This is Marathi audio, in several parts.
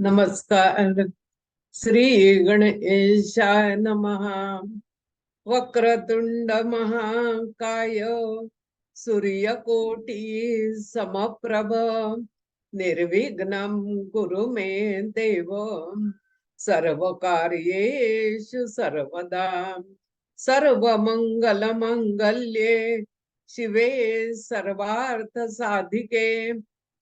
नमस्कार. श्री गणेशाय नमः. वक्रतुंड महाकाय सूर्यकोटी समप्रभ निर्विघ्नं कुरु मे देव सर्वकार्येषु सर्वदा. सर्वमंगलमंगल्ये शिवे सर्वार्थ साधिके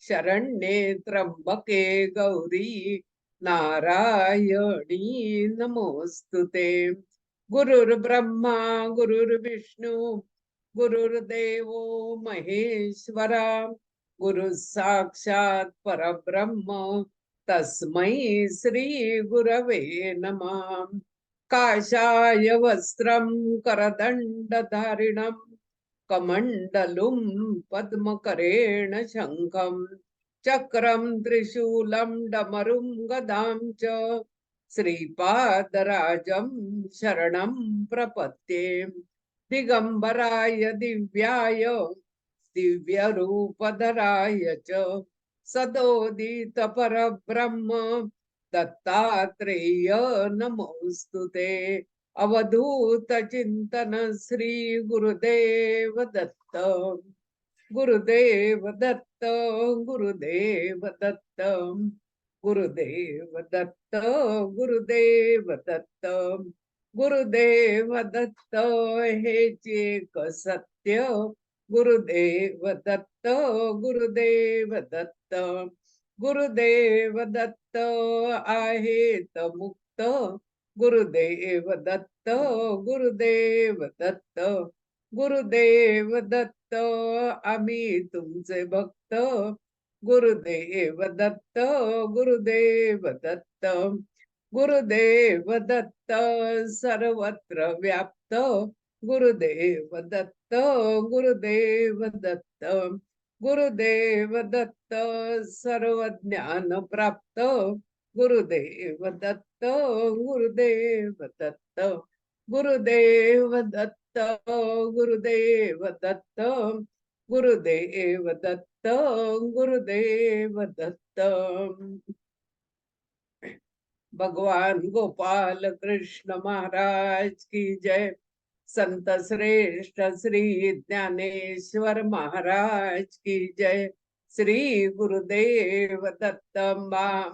शरण्ये त्र्यंबके गौरी नारायणी नमोस्तुते. गुरुर्ब्रह्मा गुरुर्विष्णू गुरुर्देवो महेश्वरा गुरु साक्षात परब्रह्म तस्मै श्री गुरवे नमः. काषाय वस्त्रं करदंडधारिणं कमंडलुं पद्मकरेण शंखं चक्रं त्रिशूलं डमरुं गदां च श्रीपादराजं शरणं प्रपद्ये. दिगंबराय दिव्याय दिव्यरूपधराय च सदोदित परब्रह्म दत्तात्रेय नमोस्तुते. अवधूत चिंतन श्री गुरुदेव दत्त. गुरुदेव दत्त. गुरुदेव दत्त. गुरुदेव दत्त. गुरुदेव दत्त. गुरुदेव दत्त हेच एक सत्य. गुरुदेव दत्त. गुरुदेव दत्त. गुरुदेव दत्त आहेत मुक्त. गुरुदेव दत्त. गुरुदेव दत्त. गुरुदेव दत्त आम्ही तुमचे भक्त. गुरुदेव दत्त. गुरुदेव दत्त. गुरुदेव दत्त सर्वत्र व्याप्त. गुरुदेव दत्त. गुरुदेव दत्त. गुरुदेव दत्त सर्व ज्ञान प्राप्त. गुरुदेव दत्त. गुरुदेव दत्त. गुरुदेव दत्त. गुरुदेव दत्त. गुरुदेव दत्त. गुरुदेव दत्त. भगवान गोपाल कृष्ण महाराज की जय. संत श्रेष्ठ श्री ज्ञानेश्वर महाराज की जय. श्री गुरुदेव दत्त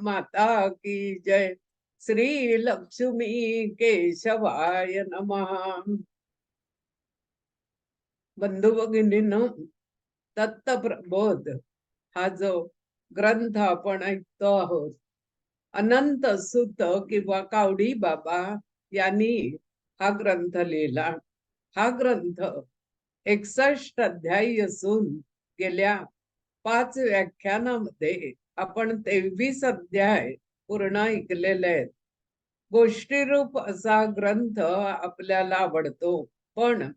माता की जय. श्री लक्ष्मी केशवाय नमः. बंधू भगिनींनो, दत्तप्रबोध हा जो ग्रंथ आपण ऐकतो आहोत, अनंत सुत किंवा कावडी बाबा यांनी हा ग्रंथ लिहिला. हा ग्रंथ 61 अध्यायी असून गेल्या 5 व्याख्यानामध्ये आपण 23 अध्याय पूर्ण ऐकलेले आहेत. गोष्टीरूप असा ग्रंथ आपल्याला आवडतो, पण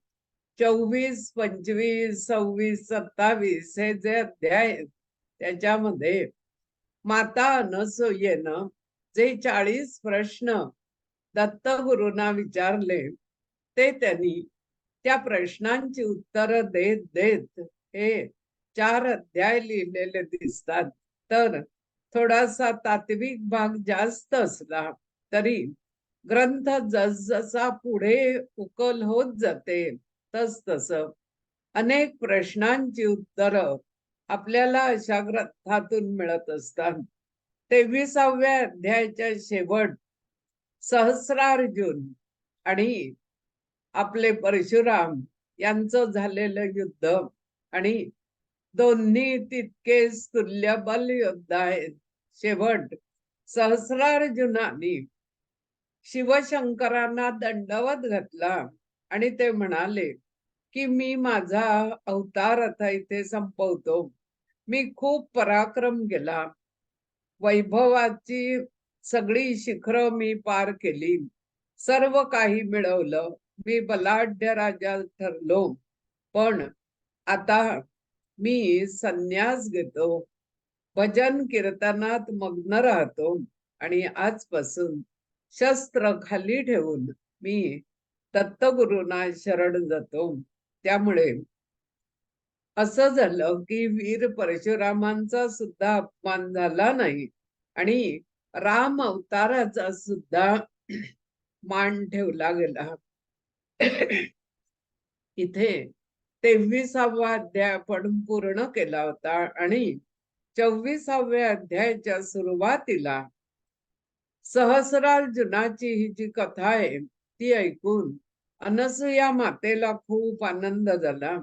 24, 25, 26, 27 हे जे अध्याय आहेत त्याच्यामध्ये माता अनसूयेनं जे 40 प्रश्न दत्तगुरूंना विचारले ते त्यांनी त्या प्रश्नांची उत्तर देत देत हे 4 अध्याय लिहिलेले दिसतात. तर थोडासा तात्विक भाग जास्त असला तरी ग्रंथ जसजसा पुढे उकल होत जाते तस तस अनेक प्रश्नांची उत्तरं आपल्याला अशा ग्रंथातून मिळत असतात. 23व्या अध्यायाच्या शेवट सहस्रार्जुन आणि आपले परशुराम यांचं झालेलं युद्ध आणि दोन्ही तितकेच तुल्यबल योद्धा आहेत. शेवट सहस्रार्जुनाने शिवशंकरांना दंडवत घातला आणि ते म्हणाले की मी माझा अवतार आता इथे संपवतो. मी खूप पराक्रम केला, वैभवाची सगळी शिखरं मी पार केली, सर्व काही मिळवलं, मी बलाढ्य राजा ठरलो, पण आता मी संन्यास घेतो, भजन कीर्तनात मग्न राहतो आणि आजपासून शस्त्र खाली ठेवून मी दत्तगुरूंना शरण जातो. त्यामुळे असं झालं की वीर परशुरामांचा सुद्धा अपमान झाला नाही आणि राम अवताराचा सुद्धा मान ठेवला गेला. इथे 23वा अध्याय आपण पूर्ण केला होता आणि 24व्या अध्यायाच्या सुरुवातीला सहस्रार्जुनाची ही जी कथा आहे ती ऐकून अनसूया मातेला खूप आनंद झाला.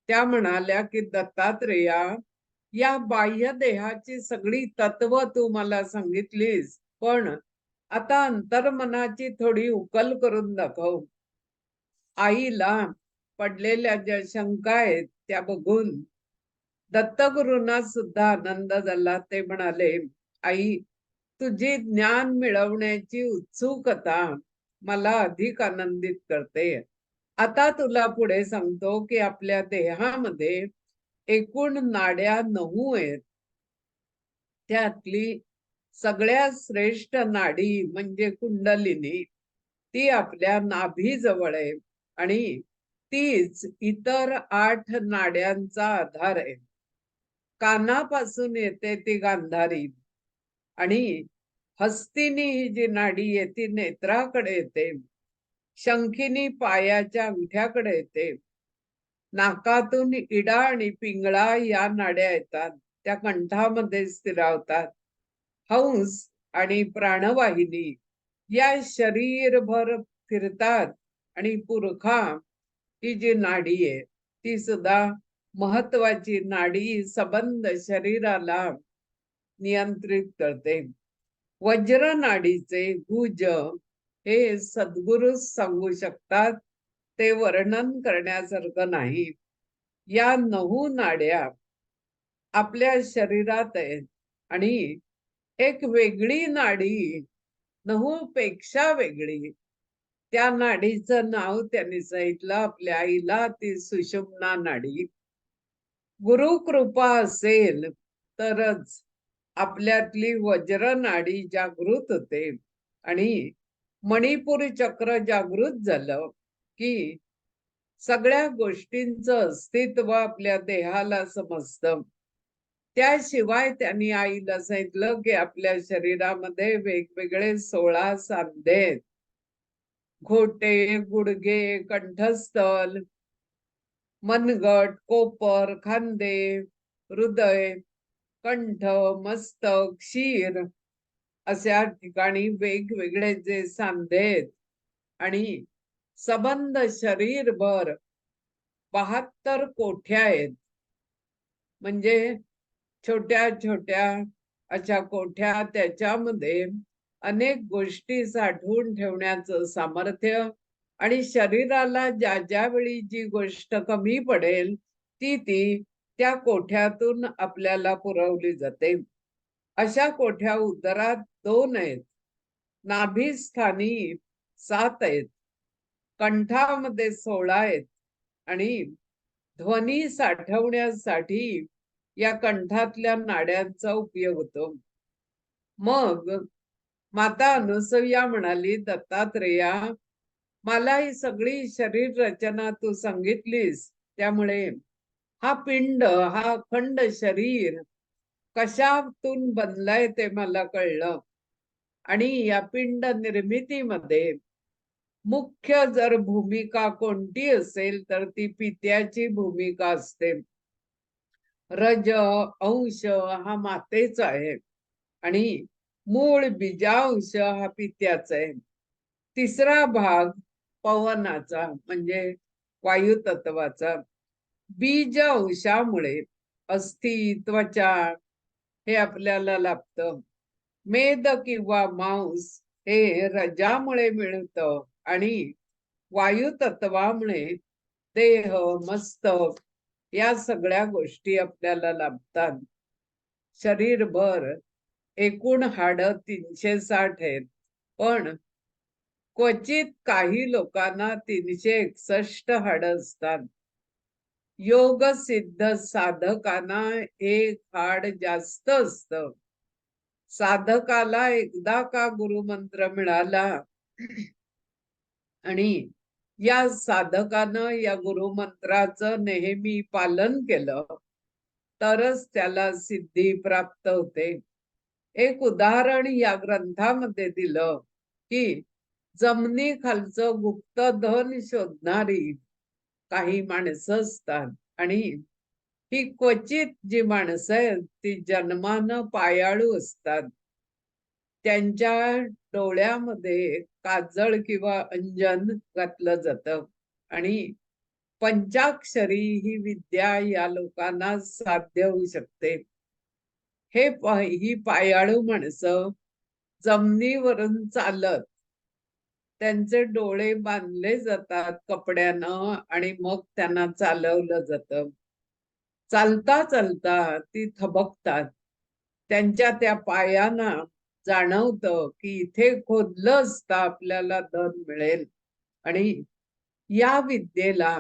त्या म्हणाल्या की दत्तात्रेया, या बाह्य देहाची सगळी तत्व तू मला सांगितलीस, पण आता अंतर्मनाची थोडी उकल करून दाखव. आईला पडलेल्या ज्या शंका आहेत त्या बघून दत्तगुरूंना सुद्धा आनंद झाला. ते म्हणाले, आई, तुझी ज्ञान मिळवण्याची उत्सुकता मला अधिक आनंदित करते. आता तुला पुढे सांगतो की आपल्या देहामध्ये एकूण नाड्या 9 आहेत. त्यातली सगळ्यात श्रेष्ठ नाडी म्हणजे कुंडलिनी, ती आपल्या नाभीजवळ आहे आणि तीच इतर 8 नाड्यांचा आधार आहे. कानापासून येते ती गांधारी आणि हस्तिनी ही जी नाडी आहे ती नेत्राकडे येते. शंखिनी पायाच्या अंगठ्याकडे येते. नाकातून इडा आणि पिंगळा या नाड्या येतात, त्या कंठामध्ये स्थिरावतात. हंस आणि प्राणवाहिनी या शरीरभर फिरतात आणि पुरखा ही जी नाडी आहे ती सुद्धा महत्वाची नाडी सबंध शरीराला नियंत्रित करते. वज्र नाडीचे गुज हे सद्गुरू सांगू शकतात, ते वर्णन करण्यासारखं नाही. या 9 नाड्या आपल्या शरीरात आहेत आणि एक वेगळी नाडी 9 पेक्षा वेगळी, त्या नाडीचं नाव त्यांनी सांगितलं आपल्या आईला, ती सुषुम्ना नाडी. गुरु कृपा असेल तरच आपल्यातली वज्र नाडी जागृत होते आणि मणिपुरी चक्र जागृत झालं की सगळ्या गोष्टींचं अस्तित्व आपल्या देहाला समजतं. त्याशिवाय त्यांनी आईला सांगितलं की आपल्या शरीरामध्ये वेगवेगळे 16 सांधे आहेत. घोटे, गुडघे, कंठस्थल, मनगट, कोपर, खांदे, हृदय, कंठ, मस्तक, शीर अशा ठिकाणी वेगवेगळे जे सांधे आहेत आणि सबंध शरीरभर 72 कोठ्या आहेत. म्हणजे छोट्या छोट्या अशा कोठ्या, त्याच्यामध्ये अनेक गोष्टी साठवून ठेवण्याचं सामर्थ्य आणि शरीराला ज्या ज्या वेळी जी गोष्ट कमी पडेल ती त्या कोठ्यातून आपल्याला पुरवली जाते. अशा कोठ्या उदरात 2 आहेत, नाभीस्थानी 7 आहेत, कंठामध्ये 16 आहेत आणि ध्वनी साठवण्यासाठी या कंठातल्या नाड्यांचा उपयोग होतो. मग माता अनसूया म्हणाली, दत्तात्रेया, मला ही सगळी शरीर रचना तू सांगितलीस, त्यामुळे हा पिंड, हा अखंड शरीर कशातून बनलाय ते मला कळलं. आणि या पिंड निर्मितीमध्ये मुख्य जर भूमिका कोणती असेल तर ती पित्याची भूमिका असते. रज अंश हा मातेचा आहे आणि मूळ बीजांश हा पित्याचा आहे. तिसरा भाग पवनाचा म्हणजे वायू तत्वाचा. बीज अंशामुळे अस्थि, त्वचा हे आपल्याला लाभतं. मेद किंवा मांस हे रजामुळे मिळतं आणि वायू तत्वामुळे देह, मस्तक या सगळ्या गोष्टी आपल्याला लाभतात. शरीरभर एकूण हाड 360 आहेत, पण क्वचित काही लोकांना 361 हाड असतात. योग सिद्ध साधकांना एक हाड जास्त असतं. साधकाला एकदा का गुरुमंत्र मिळाला आणि या साधकानं या गुरुमंत्राचं नेहमी पालन केलं तरच त्याला सिद्धी प्राप्त होते. एक उदाहरण या ग्रंथामध्ये दिलं की जमिनीखालचं गुप्त धन शोधणारी काही माणसं असतात, आणि ही क्वचित जी माणसं आहेत ती जन्मानं पायाळू असतात. त्यांच्या डोळ्यामध्ये काजळ किंवा अंजन घातलं जातं, आणि पंचाक्षरी ही विद्या या लोकांना साध्य होऊ शकते. ही पायाळू माणसं जमिनीवरून चालत, त्यांचे डोळे बांधले जातात कपड्यानं आणि मग त्यांना चालवलं जातं. चालता चालता ती थबकतात. त्यांच्या त्या पायांना जाणवतं की इथे खोदलं असता आपल्याला धन मिळेल. आणि या विद्येला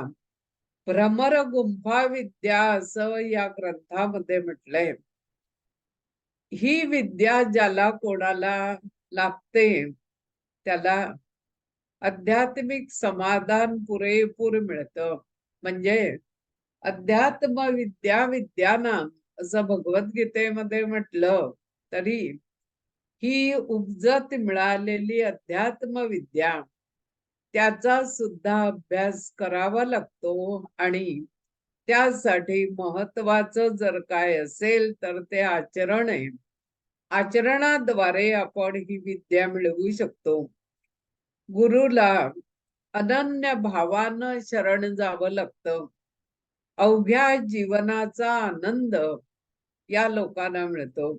भ्रमर गुंफा विद्या असं या ग्रंथामध्ये म्हटलंय. ही विद्या ज्याला कोणाला लागते त्याला आध्यात्मिक समाधान पुरेपूर मिळतं. म्हणजे अध्यात्म विद्या विद्यानाम असं भगवद्गीतेमध्ये म्हटलं तरी ही उपजत मिळालेली अध्यात्म विद्या, त्याचा सुद्धा अभ्यास करावा लागतो. आणि त्यासाठी महत्वाचं जर काय असेल तर ते आचरण आहे. आचरणाद्वारे आपण ही विद्या मिळवू शकतो. गुरुला अनन्य भावानं शरण जावं लागतं. अवघ्या जीवनाचा आनंद या लोकांना मिळतो.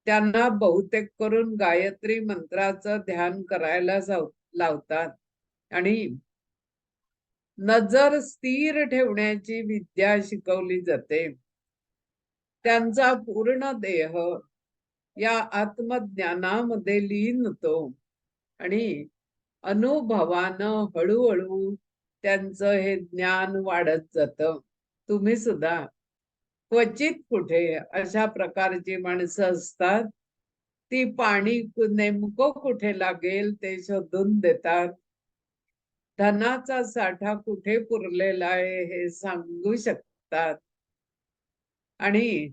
त्यांना बहुतेक करून गायत्री मंत्राचं ध्यान करायला लावतात, आणि नजर स्थिर ठेवण्याची विद्या शिकवली जाते. त्यांचा पूर्ण देह या आत्मज्ञानामध्ये लीन होतो, आणि अनुभवानं हळूहळू त्यांचं हे ज्ञान वाढत जातं. तुम्ही सुद्धा क्वचित कुठे अशा प्रकारची माणसं असतात, ती पाणी नेमकं कुठे लागेल ते शोधून देतात. धनाचा साठा कुठे पुरलेला आहे हे सांगू शकतात. आणि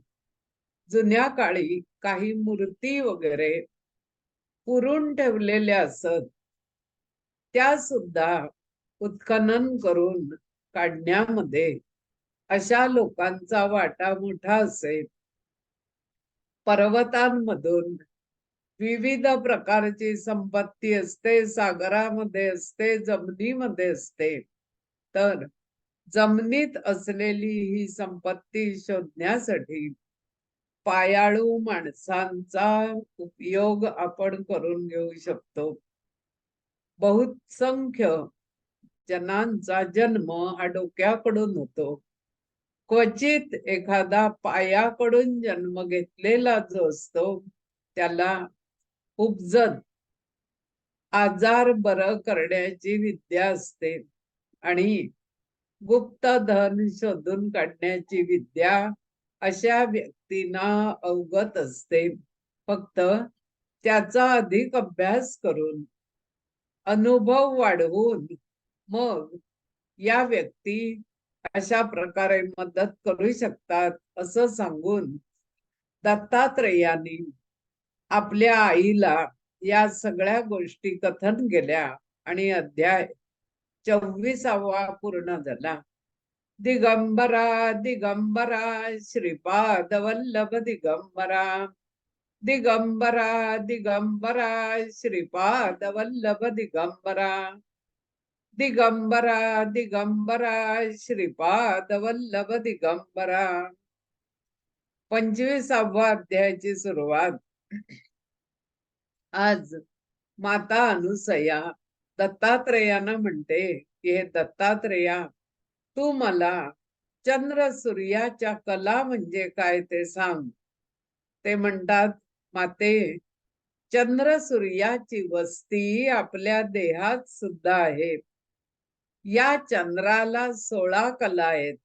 जुन्या काळी काही मूर्ती वगैरे पुरून ठेवलेल्या असत, त्या सुद्धा उत्खनन करून काढण्यामध्ये अशा लोकांचा वाटा मोठा असेल. पर्वतांमधून विविध प्रकारची संपत्ती असते, सागरामध्ये असते, जमिनीमध्ये असते. तर जमिनीत असलेली ही संपत्ती शोधण्यासाठी पायाळू माणसांचा उपयोग आपण करून घेऊ शकतो. बहुसंख्य जनांचा जन्म हा डोक्याकडून होतो. क्वचित एखादा पायाकडून जन्म घेतलेला जो असतो त्याला उपजत आजार बरं करण्याची विद्या असते, आणि गुप्त धन शोधून काढण्याची विद्या अशा व्यक्तींना अवगत असते. फक्त त्याचा अधिक अभ्यास करून अनुभव वाढवून मग या व्यक्ती अशा प्रकारे मदत करू शकतात असं सांगून दत्तात्रेयांनी आपल्या आईला या सगळ्या गोष्टी कथन केल्या, आणि अध्याय 24वा पूर्ण झाला. दिगंबरा दिगंबरा श्रीपाद वल्लभ दिगंबरा, दिगंबरा दिगंबरा श्रीपाद वल्लभ दिगंबरा, दिगंबरा दिगंबरा श्रीपाद वल्लभ दिगंबरा. 25वा अध्यायाची सुरुवात. आज माता अनुसया दत्तात्रेयांना म्हणते की हे दत्तात्रेया, तू मला चंद्र सूर्याच्या कला म्हणजे काय ते सांग. ते म्हणतात, माते, चंद्र सूर्याची वस्ती आपल्या देहात सुद्धा आहे. या चंद्राला 16 कला आहेत.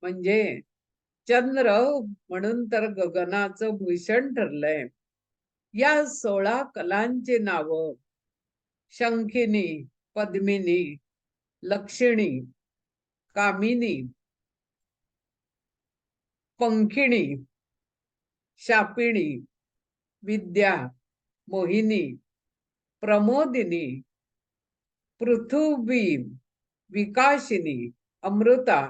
म्हणजे चंद्र म्हणून तर गगनाचं भूषण ठरलंय. या 16 कलांची नावं शंखिनी, पद्मिनी, लक्षिणी, कामिनी, पंखिणी, शापिणी, विद्या, मोहिनी, प्रमोदिनी, पृथुवी, विकाशिनी, अमृता,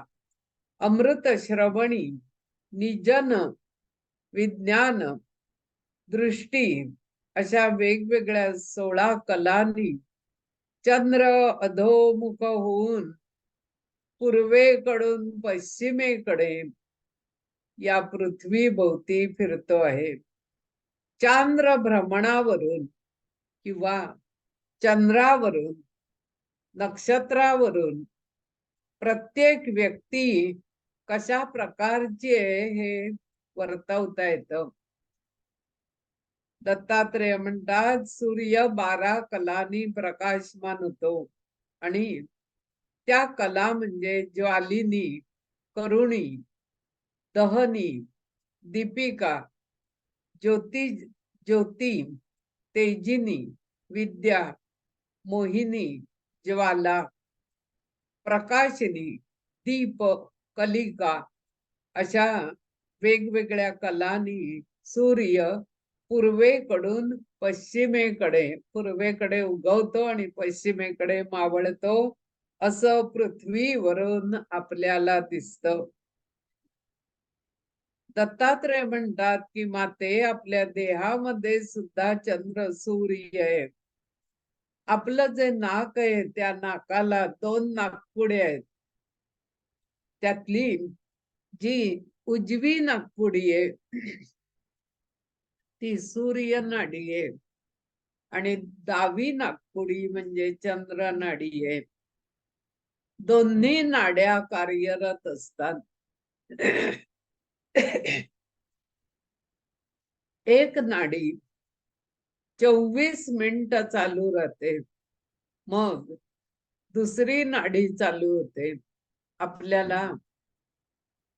अमृत श्रवणी, निजन, विज्ञान, दृष्टी अशा वेगवेगळ्या 16 कलांनी चंद्र अधोमुख होऊन पूर्वेकडून पश्चिमेकडे या पृथ्वी भोवती फिरतो आहे. चांद्र भ्रमणावरून किंवा चंद्रावरून, नक्षत्रावरून प्रत्येक व्यक्ती कशा प्रकारची आहे हे वर्तवता येतं. दत्तात्रेय म्हणतात सूर्य 12 कलांनी प्रकाशमान होतो आणि त्या कला म्हणजे ज्वालिनी, करुणी, दहनी, दीपिका, ज्योती, तेजिनी, विद्या, मोहिनी, ज्वाला, प्रकाशिनी, दीप, कलिका अशा वेगवेगळ्या कलांनी सूर्य पूर्वेकडून पश्चिमेकडे, पूर्वेकडे उगवतो आणि पश्चिमेकडे मावळतो असं पृथ्वीवरून आपल्याला दिसतं. दत्तात्रेय म्हणतात की माते आपल्या देहामध्ये सुद्धा चंद्र सूर्य आहे. आपलं जे नाक आहे त्या नाकाला 2 नाकपुडे आहेत. त्यातली जी उजवी नाकपुडी आहे ती सूर्य नाडी आहे आणि डावी नाकपुडी म्हणजे चंद्र नाडी आहे. दोन्ही नाड्या कार्यरत असतात. एक नाडी 24 मिनिटं चालू राहते, मग दुसरी नाडी चालू होते. आपल्याला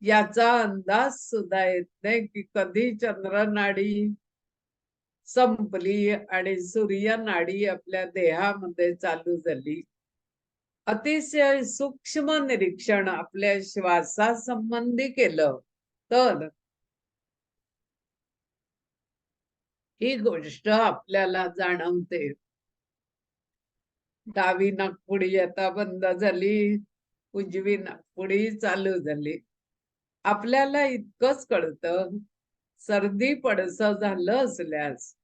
याचा अंदाज सुद्धा येत नाही की कधी चंद्र नाडी संपली आणि सूर्य नाडी आपल्या देहामध्ये चालू झाली. अतिशय सूक्ष्म निरीक्षण आपल्या श्वासासंबंधी केलं तर ही गोष्ट आपल्याला जाणवते. डावी नाकपुडी आता बंद झाली, उजवी नाकपुडी चालू झाली. आपल्याला इतकंच कळतं सर्दी पडस झालं असल्यास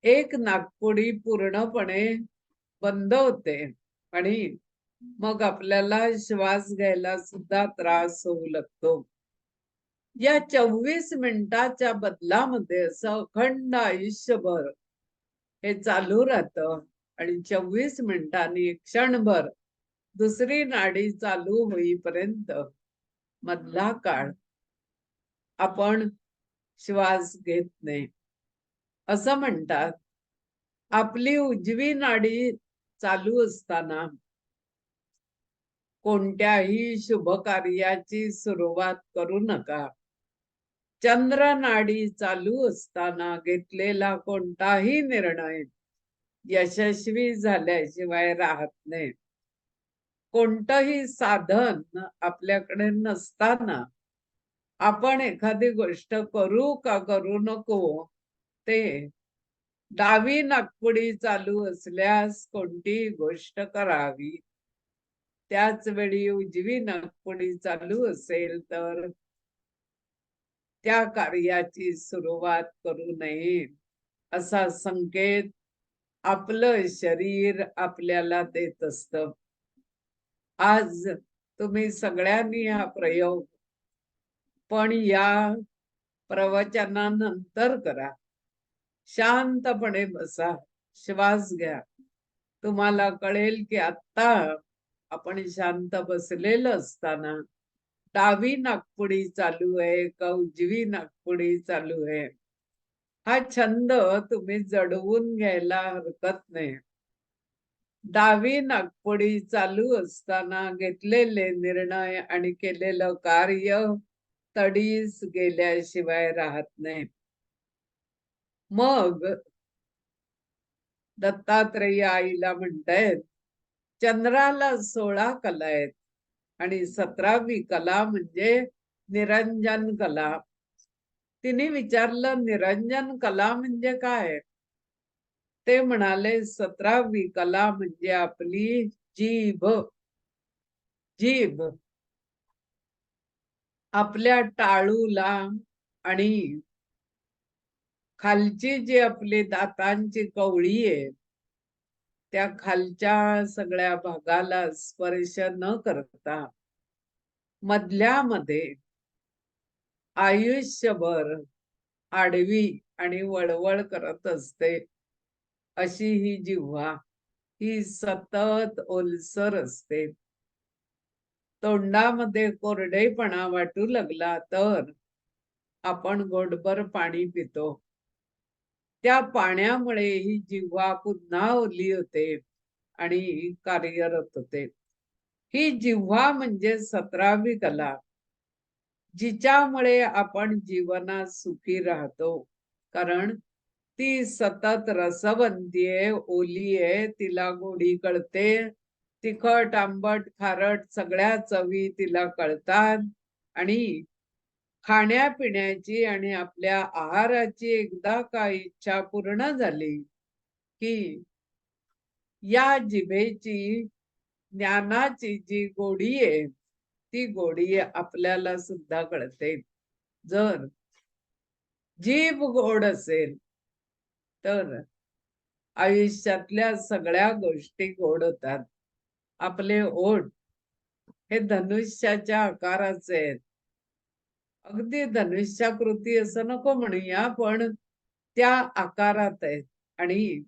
एक नाकपुडी पूर्णपणे बंद होते आणि मग आपल्याला श्वास घ्यायला सुद्धा त्रास होऊ लागतो. या 24 मिनिटाच्या बदलामध्ये असं अखंड आयुष्यभर हे चालू राहतं आणि 24 मिनिटांनी क्षणभर दुसरी नाडी चालू होईपर्यंत मधला काळ आपण श्वास घेत नाही. असं म्हणतात आपली उजवी नाडी चालू असताना कोणत्याही शुभ कार्याची सुरुवात करू नका. चंद्र नाडी चालू असताना घेतलेला कोणताही निर्णय यशस्वी झाल्याशिवाय राहत नाही. कोणतंही साधन आपल्याकडे नसताना आपण एखादी गोष्ट करू का करू नको ते डावी नाकपुडी चालू असल्यास कोणतीही गोष्ट करावी. त्याच वेळी उजवी नाकपुडी चालू असेल तर त्या कार्याची सुरुवात करू नये असा संकेत आपलं शरीर आपल्याला देत असतं. आज तुम्ही सगळ्यांनी हा प्रयोग पण या प्रवचनानंतर करा. शांतपणे बसा, श्वास घ्या. तुम्हाला कळेल की आता आपण शांत बसलेलं असताना डावी नाकपुडी चालू आहे का उजवी नाकपुडी चालू आहे. हा छंद तुम्ही जडवून घ्यायला हरकत नाही. डावी नाकपुडी चालू असताना घेतलेले निर्णय आणि केलेलं कार्य तडीस गेल्याशिवाय राहत नाही. मग दत्तात्रेय आईला म्हणतायत चंद्राला 16 कला आहेत आणि 17वी कला म्हणजे निरंजन कला. तिने विचारलं, निरंजन, कला म्हणजे काय? ते म्हणाले, 17वी कला म्हणजे आपली जीभ. जीभ आपल्या टाळूला आणि खालची जी आपली दातांची कवळी आहे त्या खालच्या सगळ्या भागाला स्पर्श न करता मधल्यामध्ये आयुष्यभर आडवी आणि वळवळ करत असते अशी ही जिव्हा, ही सतत ओलसर असते. तोंडामध्ये कोरडेपणा वाटू लागला तर आपण घोटभर पाणी पितो. त्या पाण्यामुळे ही जिव्हा पुन्हा ओली होते आणि कार्यरत होते. ही जिव्हा म्हणजे 17वी कला, जिच्यामुळे आपण जीवनात सुखी राहतो. कारण ती सतत रसवंती आहे, ओली आहे, तिला गोडी कळते, तिखट, आंबट, खारट सगळ्या चवी तिला कळतात आणि खाण्यापिण्याची आणि आपल्या आहाराची एकदा का इच्छा पूर्ण झाली की या जिभेची ज्ञानाची जी गोडी आहे ती गोडी आपल्याला सुद्धा कळते. जर जीभ गोड असेल तर आयुष्यातल्या सगळ्या गोष्टी गोड होतात. आपले ओठ हे धनुष्याच्या आकाराचे आहेत. अगदी धनुष्याकृती असं नको म्हणूया, पण त्या आकारात आहेत. आणि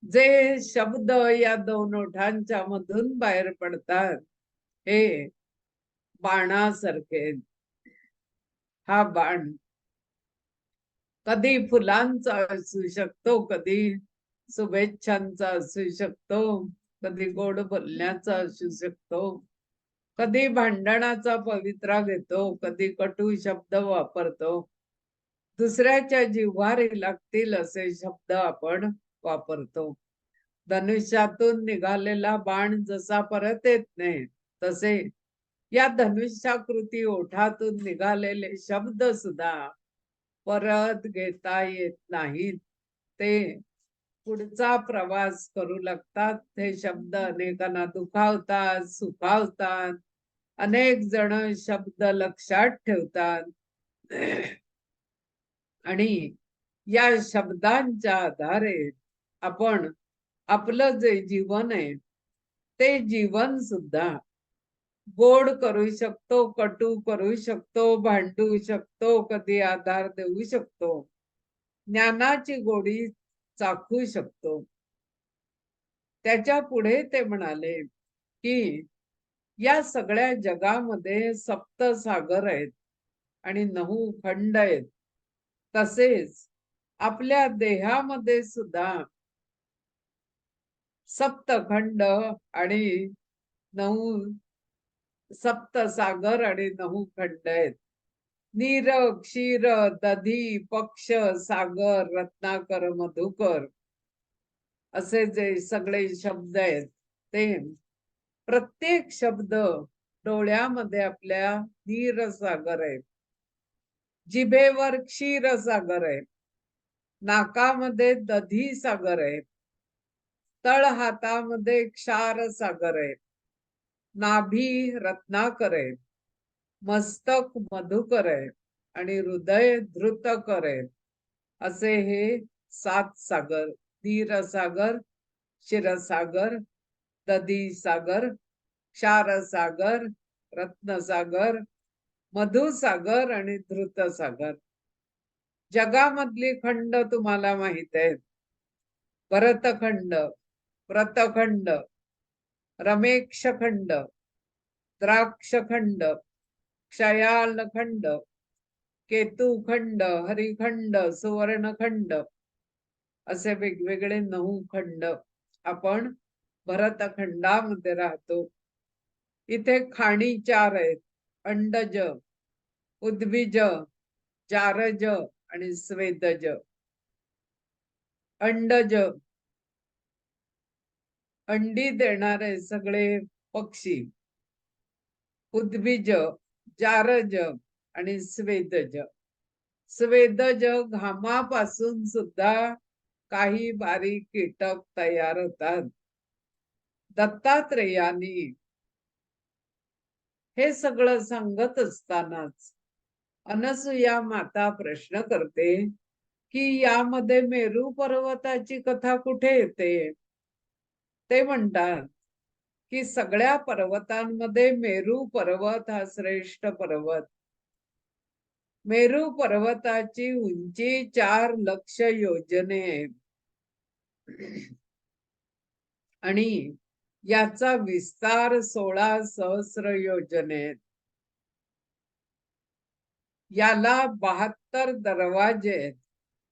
जे शब्द या दोन ओठांच्या मधून बाहेर पडतात हे बाणासारखे. हा बाण कधी फुलांचा असू शकतो, कधी शुभेच्छांचा असू शकतो, कधी गोड बोलण्याचा असू शकतो, कधी भांडणाचा पवित्रा घेतो, कधी कटू शब्द वापरतो. दुसऱ्याच्या जिव्हारी लागतील असे शब्द आपण वापरतो. धनुष्यातून निघालेला बाण जसा परत येत नाही, तसे या धनुष्याकृती ओठातून निघालेले शब्द सुद्धा परत घेता येत नाहीत. ते पुढचा प्रवास करू लागतात. ते शब्द अनेकांना दुखावतात, सुखावतात. अनेक जण शब्द लक्षात ठेवतात आणि या शब्दांच्या आधारे आपण आपलं जे जीवन आहे ते जीवन सुद्धा गोड करू शकतो, कटू करू शकतो, भांडू शकतो, कधी आधार देऊ शकतो, ज्ञानाची गोडी चाखू शकतो. त्याच्या पुढे ते म्हणाले की या सगळ्या जगामध्ये सप्त सागर आहेत आणि 9 खंड आहेत. तसेच आपल्या देहामध्ये सुद्धा सप्तखंड आणि 9 सप्त सागर आणि 9 खंड आहेत. नीर, क्षीर, दधी, पक्ष, सागर, रत्नाकर, मधुकर असे जे सगळे शब्द आहेत ते प्रत्येक शब्द डोळ्यामध्ये आपल्या नीर सागर आहे, जिभेवर क्षीर सागर आहे, नाकामध्ये दधी सागर आहे, तळ हातामध्ये क्षार सागर आहे, नाभी रत्नाकर आहे, मस्तक मधुकर आहे आणि हृदय धृतकर आहे. असे हे 7 सागर, नीर सागर, क्षीरसागर, दधी सागर, क्षार सागर, रत्नसागर, मधुसागर आणि धृतसागर. जगामधली खंड तुम्हाला माहित आहेत. भरतखंड, व्रतखंड, रमेक्षखंड, द्राक्षखंड, क्षयालखंड, केतुखंड, हरिखंड, सुवर्णखंड असे वेगवेगळे 9 खंड आपण भरतखंडामध्ये राहतो. इथे खाणी 4 आहेत. अंडज, उद्भिज, जारज आणि स्वेदज. अंडज अंडी देणारे सगळे पक्षी, उद्भिज, जारज आणि स्वेदज स्वेदज घामापासून सुद्धा काही बारीक कीटक तयार होतात. दत्तात्रेयांनी हे सगळं सांगत असतानाच अनसुया माता प्रश्न करते की यामध्ये मेरू पर्वताची कथा कुठे येते? ते म्हणतात की सगळ्या पर्वतांमध्ये मेरू पर्वत हा श्रेष्ठ पर्वत. मेरू पर्वताची उंची 4 लक्ष योजने आहे आणि याचा विस्तार 16 सहस्र योजने. याला 72 दरवाजे आहेत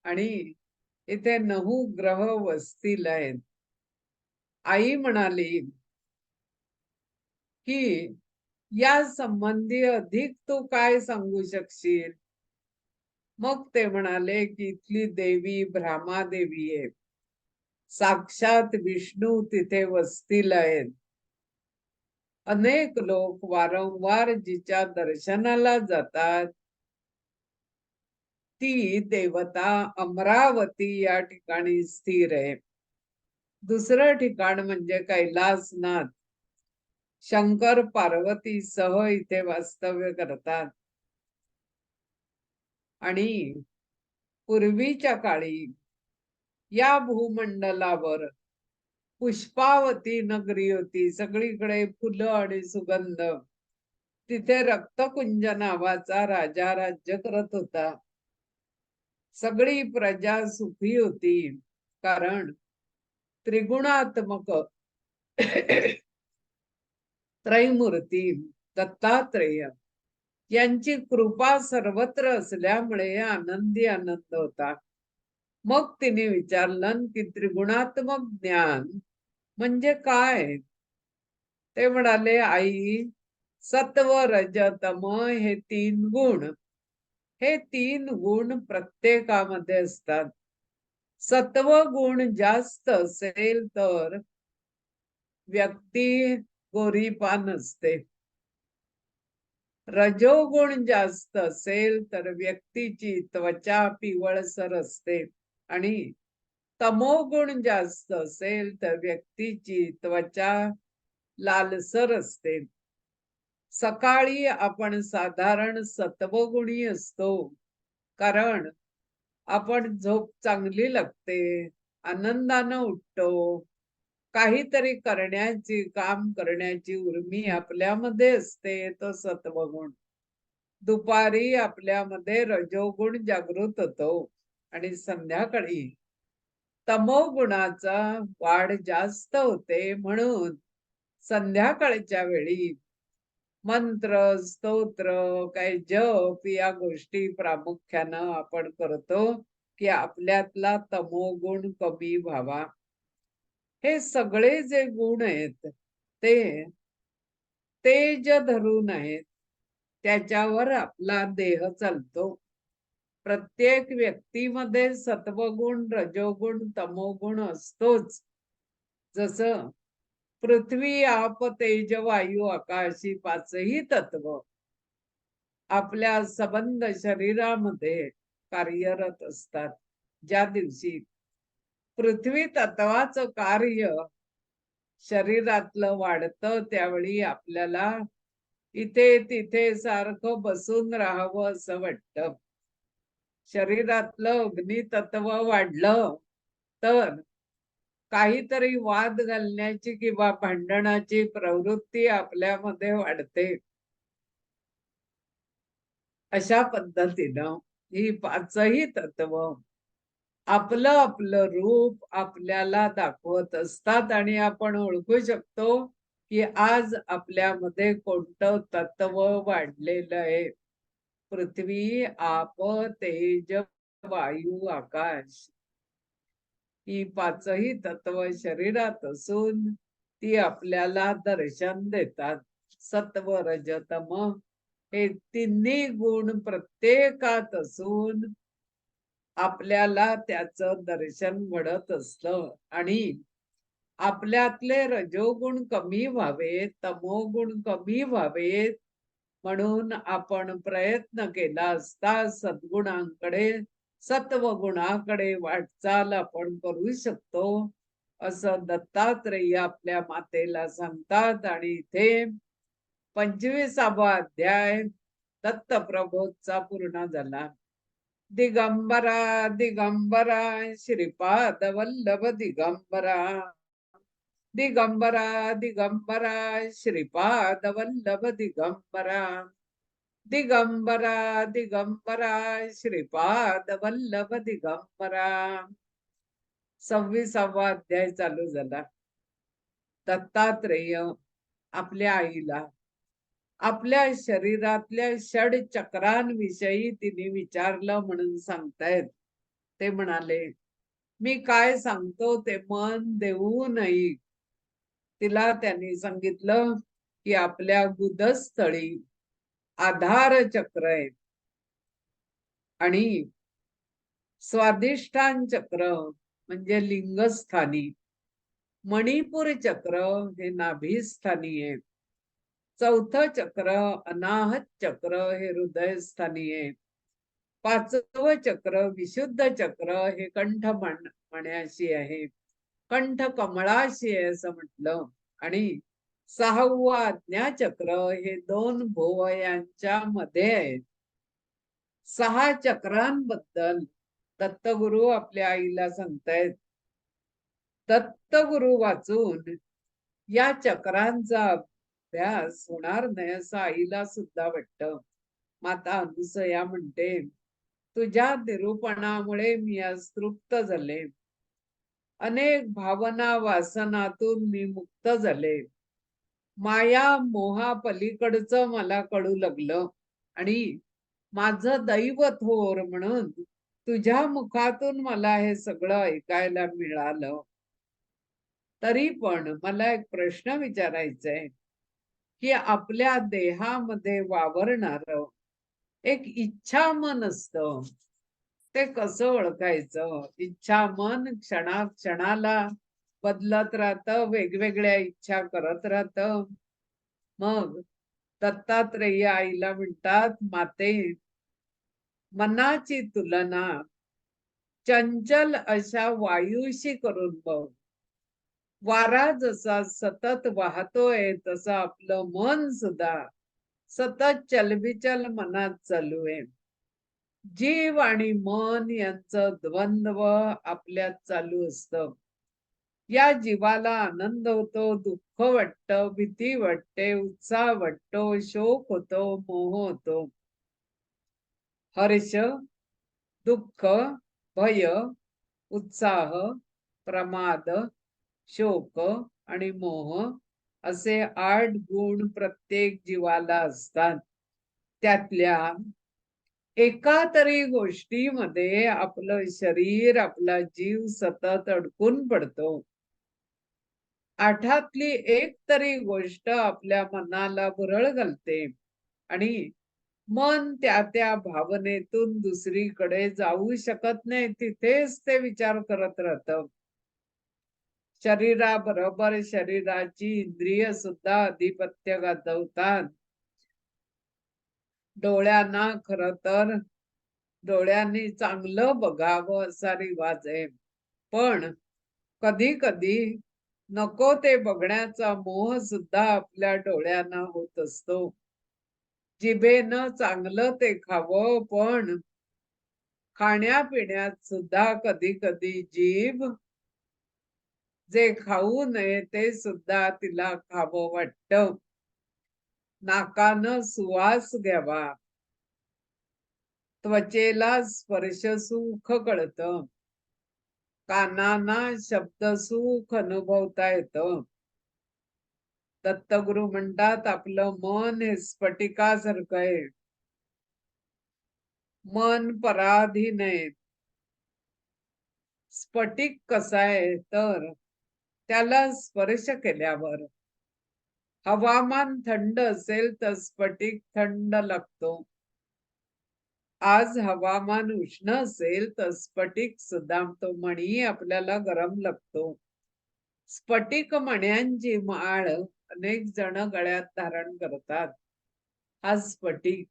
आणि इथे 9 ग्रह वसतील आहेत. आई म्हणाली की या संबंधी अधिक तू काय सांगू शकशील? मग ते म्हणाले की इथली देवी ब्रह्मादेवी आहे. साक्षात विष्णू तिथे वसतील आहेत. अनेक लोक वारंवार जिच्या दर्शनाला जातात ती देवता अमरावती या ठिकाणी स्थिर आहे. दुसरं ठिकाण म्हणजे कैलासनाथ. शंकर पार्वती सह इथे वास्तव्य करतात आणि पूर्वीच्या काळी या भूमंडलावर पुष्पावती नगरी होती. सगळीकडे फुलं आणि सुगंध. तिथे रक्तकुंज नावाचा राजा राज्य करत होता. सगळी प्रजा सुखी होती कारण त्रिगुणात्मक त्रैमूर्ती दत्तात्रेय यांची कृपा सर्वत्र असल्यामुळे आनंदी आनंद होता. मग तिने विचारलं की त्रिगुणात्मक ज्ञान म्हणजे काय? ते म्हणाले आई सत्व रज तम हे 3 गुण. हे 3 गुण प्रत्येकामध्ये असतात. सत्व गुण जास्त असेल तर व्यक्ती गोरीपान असते. रजोगुण जास्त असेल तर व्यक्तीची त्वचा पिवळसर असते आणि तमोगुण जास्त असेल तर व्यक्तीची त्वचा लालसर असते. सकाळी आपण साधारण सत्वगुणी असतो कारण आपण झोप चांगली लागते, आनंदानं उठतो, काहीतरी करण्याची काम करण्याची उर्मी आपल्यामध्ये असते, तो सत्वगुण. दुपारी आपल्यामध्ये रजोगुण जागृत होतो आणि संध्याकाळी तमोगुणाचा वाढ जास्त होते. म्हणून संध्याकाळच्या वेळी मंत्र स्तोत्र काय जप या गोष्टी प्रामुख्यानं आपण करतो की आपल्यातला तमोगुण कमी व्हावा. हे सगळे जे गुण आहेत ते तेज धरून आहेत. त्याच्यावर आपला देह चालतो. प्रत्येक व्यक्तीमध्ये सत्वगुण रजोगुण तमोगुण असतोच. जसं पृथ्वी आप तेज वायू आकाश ही 5ही तत्व आपल्या सबंध शरीरामध्ये कार्यरत असतात. ज्या दिवशी पृथ्वी तत्वाचं कार्य शरीरातलं वाढतं त्यावेळी आपल्याला इथे तिथे सारखं बसून राहावं असं वाटतं. शरीरातलं अग्नितत्व वाढलं तर काहीतरी वाद घालण्याची किंवा भांडणाची प्रवृत्ती आपल्यामध्ये वाढते. अशा पद्धतीनं ही 5ही तत्व आपलं आपलं रूप आपल्याला दाखवत असतात आणि आपण ओळखू शकतो की आज आपल्यामध्ये कोणतं तत्व वाढलेलं आहे. पृथ्वी आप तेज वायू आकाश ही 5ही तत्व शरीरात असून ती आपल्याला दर्शन देतात. सत्व रज तम हे 3 गुण प्रत्येकात असून आपल्याला त्याचं दर्शन घडत असतं आणि आपल्यातले रजोगुण कमी व्हावेत, तमोगुण कमी व्हावेत म्हणून आपण प्रयत्न केला असता सद्गुणांकडे, सत्वगुणाकडे वाटचाल आपण करू शकतो, असं दत्तात्रेय आपल्या मातेला सांगतात. आणि इथे 25वा अध्याय दत्तप्रबोधचा पूर्ण झाला. दिगंबरा दिगंबरा श्रीपाद वल्लभ दिगंबरा, दिगंबरा दिगंबरा श्रीपाद वल्लभ दिगंबरा, दिगंबरा दिगंबरा श्रीपाद वल्लभ दिगंबरा. 26वा अध्याय चालू झाला. दत्तात्रेय आपल्या आईला आपल्या शरीरातल्या षड चक्रांविषयी तिने विचारलं म्हणून सांगतायत. ते म्हणाले, मी काय सांगतो ते मन देऊ नये. तिला त्यांनी सांगितलं की आपल्या गुदस्थळी आधार चक्र आहे आणि स्वादिष्ठान चक्र म्हणजे लिंगस्थानी, मणिपूर चक्र हे नाभीस्थानी आहे, चौथं चक्र अनाहत चक्र हे हृदयस्थानी आहे, 5वं चक्र विशुद्ध चक्र हे कंठ मण्याशी आहे, कंठ कमळाशी आहे असं म्हटलं. आणि 6वं आज्ञा चक्र हे 2 भोवयांच्या मध्ये आहे. 6 चक्रांबद्दल दत्तगुरु आपल्या आईला सांगतायत. दत्तगुरु वाचून या चक्रांचा अभ्यास होणार नाही असं आईला सुद्धा वाटतं. माता अनुसया म्हणते, तुझ्या निरूपणामुळे मी आज तृप्त झाले. अनेक भावना वासनातून मी मुक्त झाले. माया मोहा पलीकडचं मला कळू लागलं आणि माझं दैव थोर म्हणून तुझ्या मुखातून मला हे सगळं ऐकायला मिळालं. तरी पण मला एक प्रश्न विचारायचा आहे की आपल्या देहामध्ये वावरणार एक इच्छा मन असतं, ते कसं ओळखायचं? इच्छा मन क्षणाला बदलत राहतं, वेगवेगळ्या इच्छा करत राहतं. मग दत्तात्रेय आईला म्हणतात, माते, मनाची तुलना चंचल अशा वायूशी करून बघ. वारा जसा सतत वाहतोय तसं आपलं मन सुद्धा सतत चलबिचल मनात चालू आहे. जीव आणि मन यांचं द्वंद्व आपल्यात चालू असतं. या जीवाला आनंद होतो, दुःख वाटतं, भीती वाटते, उत्साह वाटतो, शोक होतो, मोह होतो. हर्ष, दुःख, भय, उत्साह, प्रमाद, शोक आणि मोह असे 8 गुण प्रत्येक जीवाला असतात. त्यातल्या एका तरी गोष्टीमध्ये आपलं शरीर, आपला जीव सतत अडकून पडतो. 8तली एक तरी गोष्ट आपल्या मनाला भुरळ घालते आणि मन त्या भावनेतून दुसरीकडे जाऊ शकत नाही, तिथेच ते विचार करत राहतं. शरीराबरोबर शरीराची इंद्रिय सुद्धा अधिपत्य गाजवतात. डोळ्यांना खर तर डोळ्यांनी चांगलं बघावं असा रिवाज आहे, पण कधी कधी नको ते बघण्याचा मोह सुद्धा आपल्या डोळ्यांना होत असतो. जिभेनं चांगलं ते खावं, पण खाण्यापिण्यात सुद्धा कधी कधी जीभ जे खाऊ नये ते सुद्धा तिला खावं वाटतं. नाकानं सुवास घ्यावा, त्वचेला स्पर्श सुख कळतं, कानांना शब्द सुख अनुभवता येतं. दत्तगुरु म्हणतात, आपलं मन हे स्फटिकासारखं आहे. मन पराधीन आहे. स्फटिक कसा आहे तर त्याला स्पर्श केल्यावर हवामान थंड असेल तर स्फटिक थंड लागतो. आज हवामान उष्ण असेल तर स्फटिक सुद्धा, तो मणी आपल्याला गरम लागतो. स्फटिक मण्यांची माळ अनेक जण गळ्यात धारण करतात. हा स्फटिक.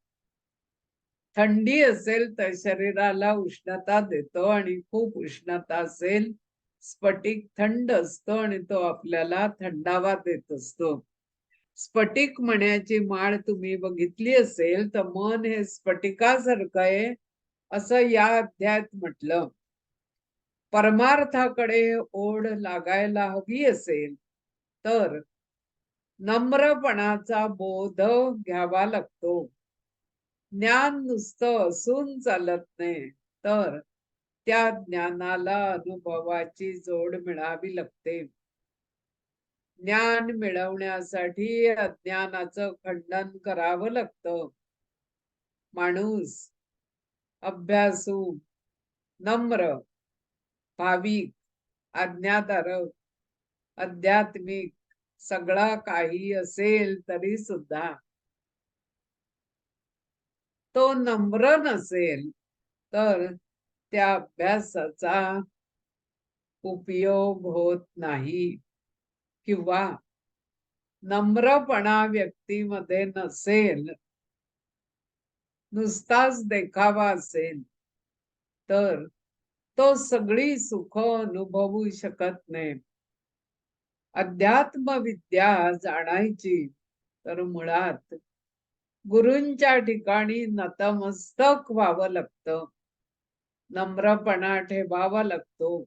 थंडी असेल तर शरीराला उष्णता देतो आणि खूप उष्णता असेल स्फटिक थंड असतो आणि तो आपल्याला थंडावा देत असतो. स्फटिक म्हण्याची माळ तुम्ही बघितली असेल तर मन हे स्फटिकासारखं आहे असं या अध्यायात म्हटलं. परमार्थाकडे ओढ लागायला हवी असेल तर नम्रपणाचा बोध घ्यावा लागतो. ज्ञान नुसतं असून चालत नाही, तर त्या ज्ञानाला अनुभवाची जोड मिळावी लागते. ज्ञान मिळवण्यासाठी अज्ञानाचं खंडन करावं लागतं. माणूस अभ्यासू, नम्र, भाविक, आज्ञाधारक, आध्यात्मिक सगळा काही असेल तरी सुद्धा तो नम्र नसेल तर त्या अभ्यासाचा उपयोग होत नाही. किंवा नम्रपणा व्यक्तीमध्ये नसेल, नुसताच देखावा असेल तर तो सगळी सुख अनुभवू शकत नाही. अध्यात्म विद्या जाणायची तर मुळात गुरूंच्या ठिकाणी नतमस्तक व्हावं लागतं. नम्रपणा ठेवावा लागतो.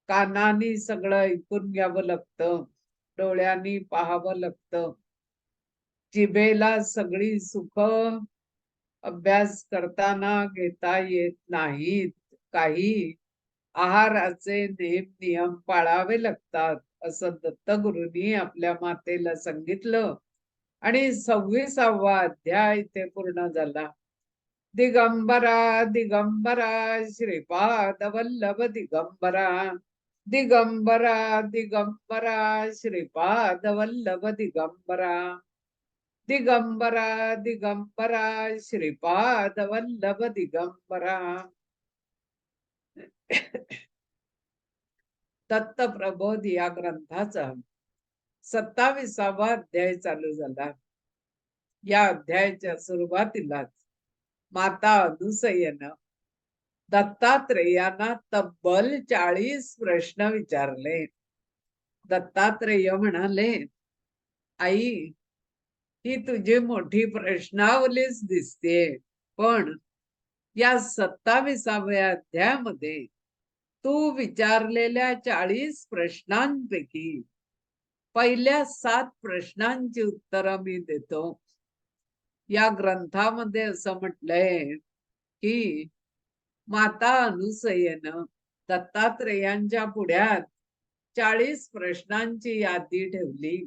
कानानी सगळं ऐकून घ्यावं लागतं. डोळ्यांनी पाहावं लागतं. जिभेला सगळी सुख अभ्यास करताना घेता येत नाहीत. काही आहाराचे नेम नियम पाळावे लागतात असं दत्तगुरूंनी आपल्या मातेला सांगितलं. आणि 26वा अध्याय इथे पूर्ण झाला. दिगंबरा दिगंबरा श्रीपाद वल्लभ दिगंबरा, दिगंबरा दिगंबरा श्रीपाद वल्लभ दिगंबरा, दिगंबरा दिगंबरा श्रीपाद वल्लभ दिगंबरा. दत्त प्रबोध या ग्रंथाचा 27वा अध्याय चालू झाला. या अध्यायाच्या सुरुवातीलाच माता अनुसयेनं दत्तात्रेयांना तब्बल 40 प्रश्न विचारले. दत्तात्रेय म्हणाले, आई, ही तुझी मोठी प्रश्नावलीच दिसते, पण या 27व्या अध्यायामध्ये तू विचारलेल्या 40 प्रश्नांपैकी पहिल्या 7 प्रश्नांची उत्तरं मी देतो. या ग्रंथामध्ये असं म्हटलंय की माता अनुसयेनं दत्तात्रेयांच्या पुढ्यात 40 प्रश्नांची यादी ठेवली.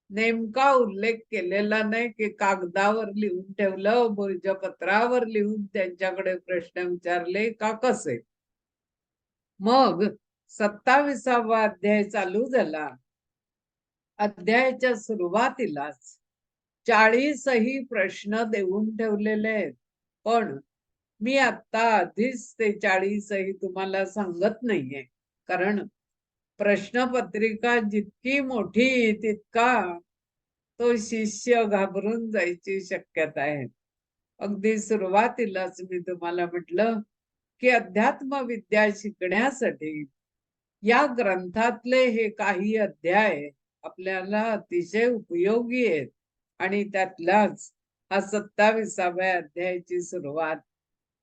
नेमका उल्लेख केलेला नाही की कागदावर लिहून ठेवलं, भोजपत्रावर लिहून त्यांच्याकडे प्रश्न विचारले का कसे. मग 27वा अध्याय चालू झाला. अध्यायाच्या सुरुवातीलाच 40ही प्रश्न देऊन ठेवलेले आहेत, पण मी आता आधीच ते 40ही तुम्हाला सांगत नाहीये, कारण प्रश्नपत्रिका जितकी मोठी तितका तो शिष्य घाबरून जायची शक्यता आहे. अगदी सुरुवातीलाच मी तुम्हाला म्हटलं की अध्यात्म विद्या शिकण्यासाठी या ग्रंथातले हे काही अध्याय आपल्याला अतिशय उपयोगी आहेत. आणि त्यातलाच हा 27व्या अध्यायाची सुरुवात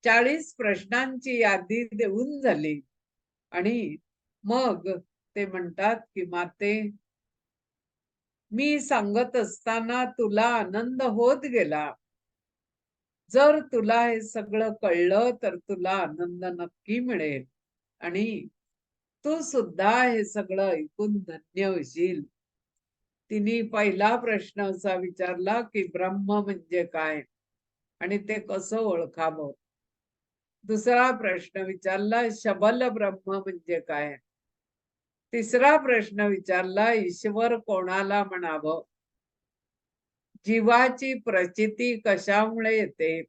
40 प्रश्नांची यादी देऊन झाली. आणि मग ते म्हणतात की माते, मी सांगत असताना तुला आनंद होत गेला. जर तुला हे सगळं कळलं तर तुला आनंद नक्की मिळेल आणि तू सुद्धा हे सगळं ऐकून धन्य होशील. तिने पहिला प्रश्न असा विचारला की ब्रह्म म्हणजे काय आणि ते कसं ओळखावं. दुसरा प्रश्न विचारला शबल ब्रह्म म्हणजे काय. तिसरा प्रश्न विचारला ईश्वर कोणाला म्हणावं. जीवाची प्रचिती कशामुळे येते.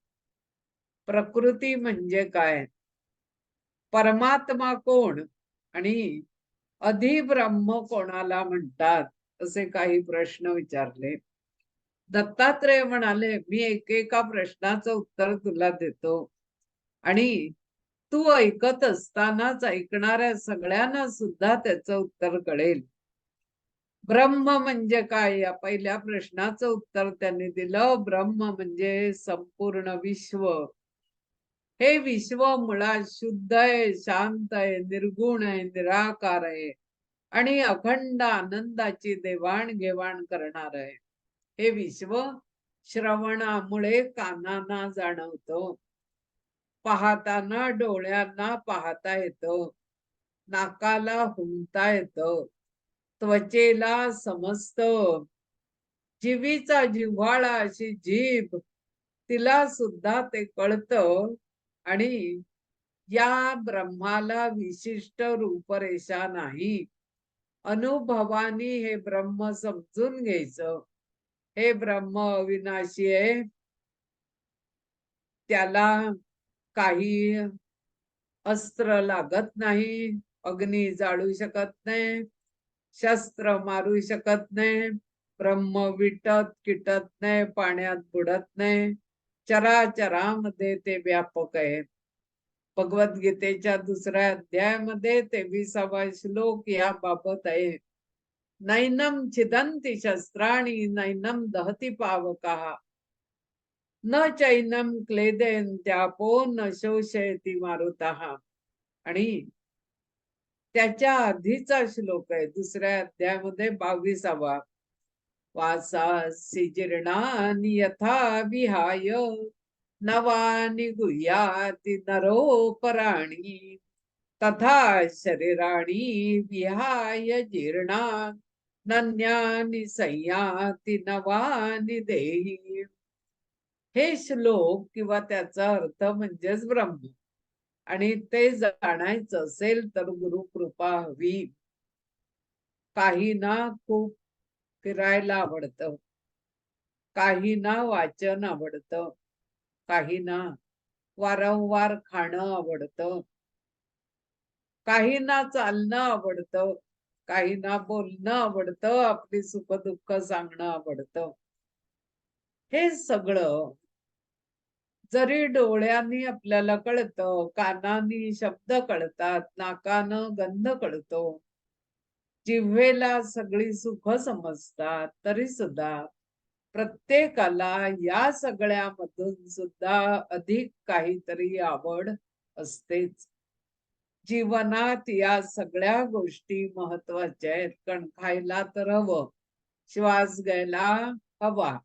प्रकृती म्हणजे काय. परमात्मा कोण आणि अधिब्रह्म कोणाला म्हणतात, असे काही प्रश्न विचारले. दत्तात्रेय म्हणाले, मी एकेका प्रश्नाचं उत्तर तुला देतो आणि तू ऐकत असतानाच ऐकणाऱ्या सगळ्यांना सुद्धा त्याचं उत्तर कळेल. ब्रह्म म्हणजे काय, या पहिल्या प्रश्नाचं उत्तर त्यांनी दिलं. ब्रह्म म्हणजे संपूर्ण विश्व. हे विश्व मुळात शुद्ध आहे, शांत आहे, निर्गुण आहे, निराकार आहे आणि अखंड आनंदाची देवाणघेवाण करणार आहे. हे विश्व श्रवणामुळे कानांना जाणवतं, पाहताना डोळ्यांना पाहता येतं, नाकाला हुंकता येतं, त्वचेला समजतं, जिवीचा जिव्हाळा अशी जीभ, तिला सुद्धा ते कळतं आणि या ब्रह्माला विशिष्ट रूपरेषा नाही. अनुभवानी हे ब्रह्म समजून घ्यायचं. हे ब्रह्म अविनाशी आहे, त्याला काही अस्त्र लागत नाही, अग्नी जाळू शकत नाही, शस्त्र मारू शकत नाही, ब्रह्म विटत किटत नाही, पाण्यात बुडत नाही, चराचरामध्ये ते व्यापक आहे. भगवद्गीतेच्या 2ऱ्या अध्यायामध्ये 23वा श्लोक याबाबत आहे. नैनम छिदन्ति शस्त्राणि नैनम दहति पावकः न चैनम क्लेदयन्त्यापो न शोषयति मारुतः. आणि त्याच्या आधीचा श्लोक आहे 2ऱ्या अध्यायामध्ये 22वा. वासासि जीर्णानि यथा विहाय नवानि गुह्याति नरोपराणि तथा शरीराणि विहाय जीर्णा नन्यानि संयाति नवानि देही. हे श्लोक किंवा त्याचा अर्थ म्हणजेच ब्रह्म. आणि ते जाणायचं असेल तर गुरुकृपा हवी. काहींना खूप फिरायला आवडतं, काहींना वाचन आवडतं, काहींना वारंवार खाणं आवडतं, काहींना चालणं आवडतं, काहींना बोलणं आवडतं, आपली सुखदुःख सांगणं आवडतं. हे सगळं जरी डोळ्यांनी आपल्याला कळतं, कानांनी शब्द कळतात, नाकानं गंध कळतो, जिव्हेला सगळी सुख समजतात, तरी सुद्धा प्रत्येकाला या सगळ्यामधून सुद्धा अधिक काहीतरी आवड असतेच. जीवनात या सगळ्या गोष्टी महत्वाच्या आहेत. कारण खायला तर हवं, श्वास घ्यायला हवा,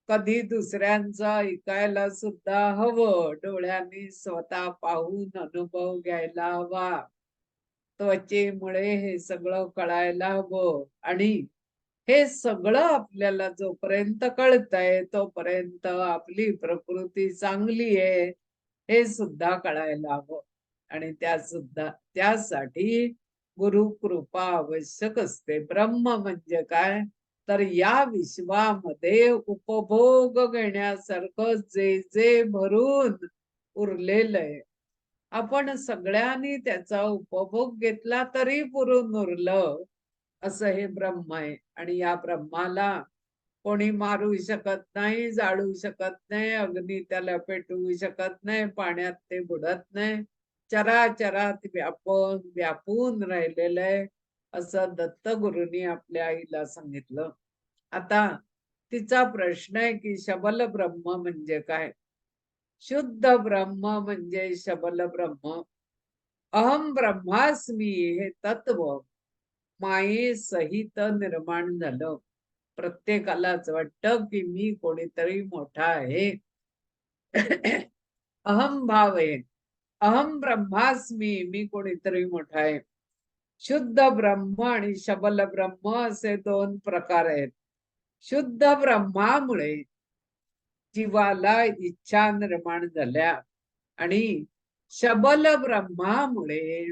कधी दुसऱ्यांचं ऐकायला सुद्धा हवं, डोळ्यांनी स्वतः पाहून अनुभव घ्यायला हवा, त्वचेमुळे हे सगळं कळायला हवं. आणि हे सगळं आपल्याला जोपर्यंत कळतंय तोपर्यंत आपली प्रकृती चांगली आहे हे सुद्धा कळायला हवं. आणि त्यासाठी गुरु कृपा आवश्यक असते. ब्रह्म म्हणजे काय, तर या विश्वामध्ये उपभोग घेण्यासारखं जे जे भरून उरलेलं आहे, आपण सगळ्यांनी त्याचा उपभोग घेतला तरी पुरून उरलं असं हे ब्रह्म आहे. आणि या ब्रह्माला कोणी मारू शकत नाही, जाळू शकत नाही, अग्नी त्याला पेटवू शकत नाही, पाण्यात ते बुडत नाही, चराचरात व्यापून राहिलेलं आहे असं दत्तगुरूंनी आपल्या आईला सांगितलं. आता तिचा प्रश्न आहे की शबल ब्रह्म म्हणजे काय. शुद्ध ब्रह्म म्हणजे शबल ब्रह्म. अहम ब्रह्मास्मी हे तत्व माये सहित निर्माण झालं. प्रत्येकालाच वाटतं की मी कोणीतरी मोठा आहे. अहम भाव आहे, अहम ब्रह्मास्मी, मी कोणीतरी मोठा आहे. शुद्ध ब्रह्म आणि शबल ब्रह्म असे 2 प्रकार आहेत. शुद्ध ब्रह्मामुळे जीवाला इच्छा निर्माण झाल्या आणि शबल ब्रह्मामुळे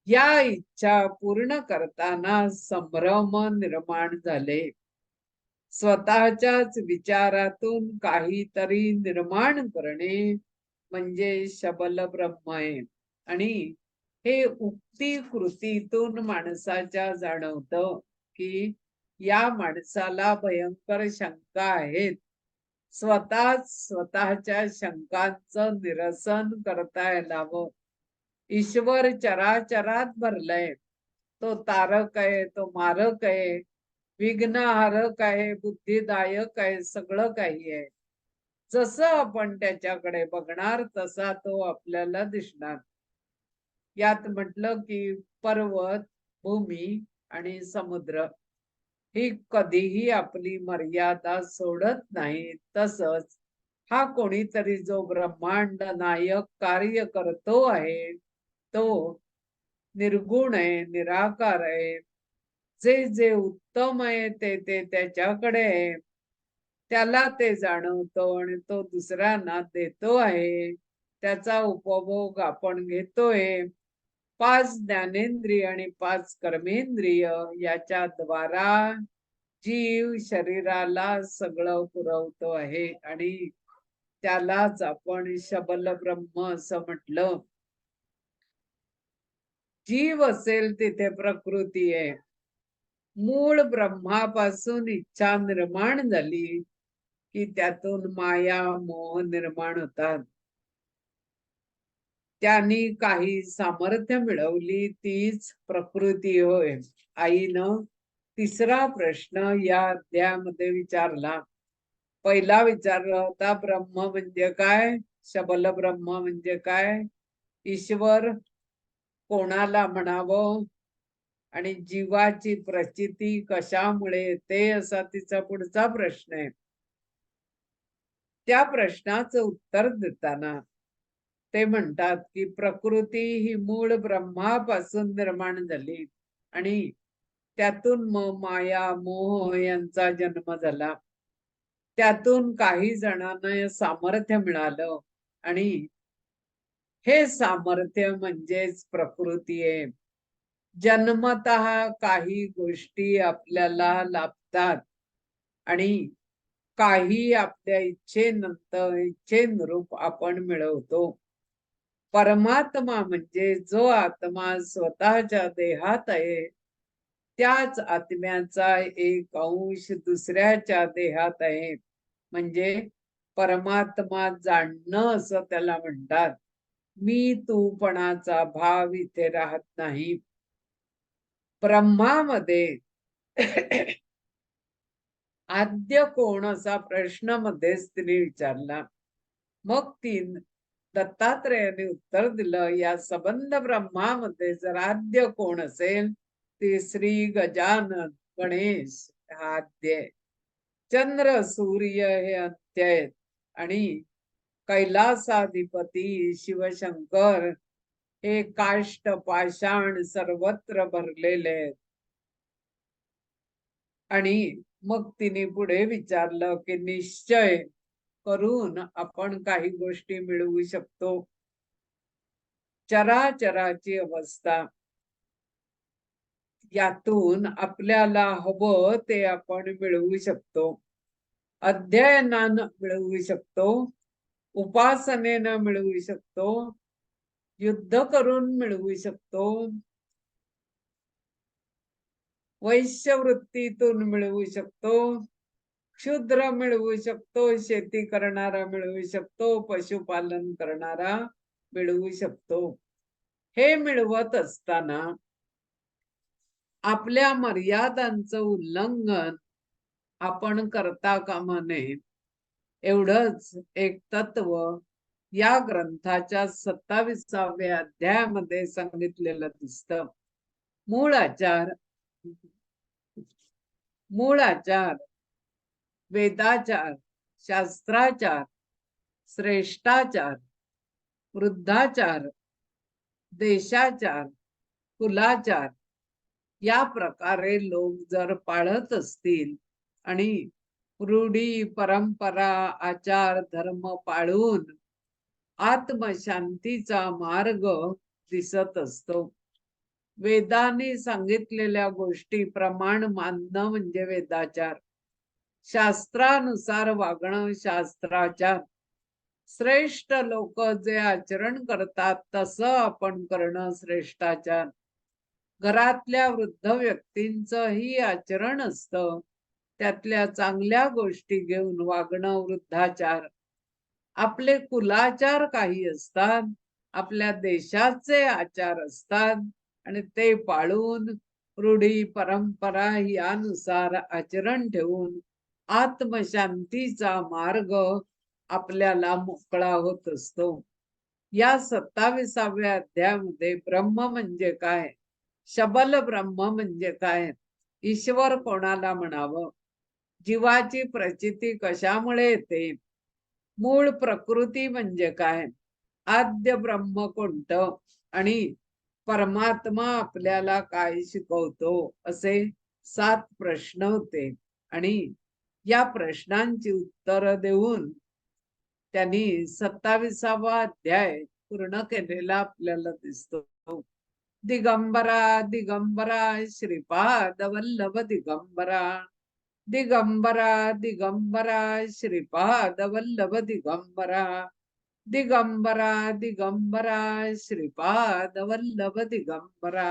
या इच्छा पूर्ण करताना संभ्रम निर्माण झाले. स्वतःच्याच विचारातून काहीतरी निर्माण करणे म्हणजे शबल ब्रह्म आहे. आणि हे उक्ती कृतीतून माणसाच्या जाणवतं की या माणसाला भयंकर शंका आहेत. स्वतःच स्वतःच्या शंकांचं निरसन करता यावं. ईश्वर चराचरात भरलंय. तो तारक आहे, तो मारक आहे, विघ्नहारक आहे, बुद्धिदायक आहे, सगळं काही आहे. जसं आपण त्याच्याकडे बघणार तसा तो आपल्याला दिसणार. यात म्हटलं की पर्वत, भूमी आणि समुद्र ही कधीही आपली मर्यादा सोडत नाही. तसंच हा कोणीतरी जो ब्रह्मांड नायक कार्य करतो आहे तो निर्गुण आहे, निराकार आहे. जे जे उत्तम आहे ते त्याच्याकडे आहे. त्याला ते जाणवतो आणि तो दुसऱ्यांना देतो आहे. त्याचा उपभोग आपण घेतोय. 5 ज्ञानेंद्रिय आणि 5 कर्मेंद्रिय याच्या द्वारा जीव शरीराला सगळं पुरवतो आहे आणि त्यालाच आपण शबल ब्रह्म असं म्हटलं. जीव असेल तिथे प्रकृती आहे. मूळ ब्रह्मापासून इच्छा निर्माण झाली की त्यातून माया मोह निर्माण होतात. त्यांनी काही सामर्थ्य मिळवली तीच प्रकृती होय. आईनं तिसरा प्रश्न या अध्यायामध्ये विचारला. पहिला विचारला होता ब्रह्म म्हणजे काय, शबल ब्रह्म म्हणजे काय, ईश्वर कोणाला म्हणावं आणि जीवाची प्रचिती कशामुळे येते असा तिचा पुढचा प्रश्न आहे. त्या प्रश्नाचं उत्तर देताना ते म्हणतात की प्रकृती ही मूळ ब्रह्मापासून निर्माण झाली आणि त्यातून माया मोह यांचा जन्म झाला. त्यातून काही जणांना सामर्थ्य मिळालं आणि हे सामर्थ्य म्हणजेच प्रकृती आहे. जन्मतः काही गोष्टी आपल्याला लाभतात आणि काही आपल्या इच्छेनंतर इच्छेनुरूप आपण मिळवतो. परमात्मा म्हणजे जो आत्मा स्वतःच्या देहात आहे त्याच आत्म्याचा एक अंश दुसऱ्याच्या देहात आहे. म्हणजे परमात्मा जाणणं असं त्याला म्हणतात. मी तूपणाचा भाव इथे राहत नाही. ब्रह्मामध्ये आद्य कोण असा प्रश्न मध्येच तिने विचारला. मग दत्तात्रेयाने उत्तर दिलं, या संबंध ब्रह्मामध्ये जर आद्य कोण असेल ते श्री गजानन गणेश हा आद्य आहे. चंद्र सूर्य हे अंत्य आहेत आणि कैलासाधिपती शिवशंकर हे काष्ट पाषाण सर्वत्र भरलेले आहेत. आणि मग तिने पुढे विचारलं की निश्चय करून आपण काही गोष्टी मिळवू शकतो. चराचराची अवस्था यातून आपल्याला हवं ते आपण मिळवू शकतो. अध्ययनानं मिळवू शकतो, उपासनेनं मिळवू शकतो, युद्ध करून मिळवू शकतो, वैश्यवृत्तीतून मिळवू शकतो, क्षुद्र मिळवू शकतो, शेती करणारा मिळवू शकतो, पशुपालन करणारा मिळवू शकतो. हे मिळवत असताना आपल्या मर्यादांचं उल्लंघन आपण करता कामा नये. एवढंच एक तत्व या ग्रंथाच्या 27व्या अध्यायामध्ये सांगितलेलं दिसतं. मूळ आचार, वेदाचार, शास्त्राचार, श्रेष्ठाचार, वृद्धाचार, देशाचार, कुलाचार या प्रकारे लोक जर पाळत असतील आणि रूढी, परंपरा, आचार, धर्म पाळून आत्मशांतीचा मार्ग दिसत असतो. वेदांनी सांगितलेल्या गोष्टी प्रमाण मानणं म्हणजे वेदाचार. शास्त्रानुसार वागणं शास्त्राचार. श्रेष्ठ लोक जे आचरण करतात तसं आपण करणं श्रेष्ठाचार. घरातल्या वृद्ध व्यक्तींचंही आचरण असतं. त्यातल्या चांगल्या गोष्टी घेऊन वागणं वृद्धाचार. आपले कुलाचार काही असतात, आपल्या देशाचे आचार असतात आणि ते पाळून रूढी परंपरा यानुसार आचरण ठेवून आत्मशांतीचा मार्ग आपल्याला मोकळा होत असतो. या 27व्या अध्यायामध्ये ब्रह्म म्हणजे काय, शबल ब्रह्म म्हणजे काय, ईश्वर कोणाला म्हणावं, जीवाची प्रचिती कशामुळे येते, मूळ प्रकृती म्हणजे काय, आद्य ब्रह्म कोणतं आणि परमात्मा आपल्याला काय शिकवतो, असे 7 प्रश्न होते. आणि या प्रश्नांची उत्तरं देऊन त्यांनी 27वा अध्याय पूर्ण केलेला आपल्याला दिसतो. दिगंबरा दिगंबरा श्रीपाद वल्लभ दिगंबरा, दिगंबरा दिगंबरा श्रीपाद वल्लभ दिगंबरा, दिगंबरा दिगंबरा श्रीपाद वल्लभ दिगंबरा.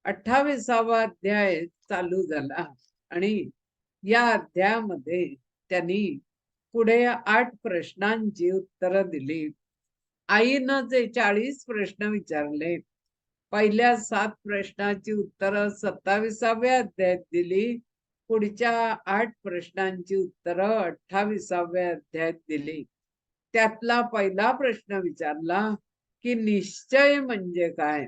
28वा अध्याय चालू झाला आणि या अध्यायामध्ये त्यांनी पुढे 8 प्रश्नांची उत्तरं दिली. आईनं जे 40 प्रश्न विचारले, पहिल्या 7 प्रश्नाची उत्तरं 27व्या अध्यायात दिली. पुढच्या 8 प्रश्नांची उत्तरं 28व्या अध्यायात दिली. त्यातला पहिला प्रश्न विचारला की निश्चय म्हणजे काय,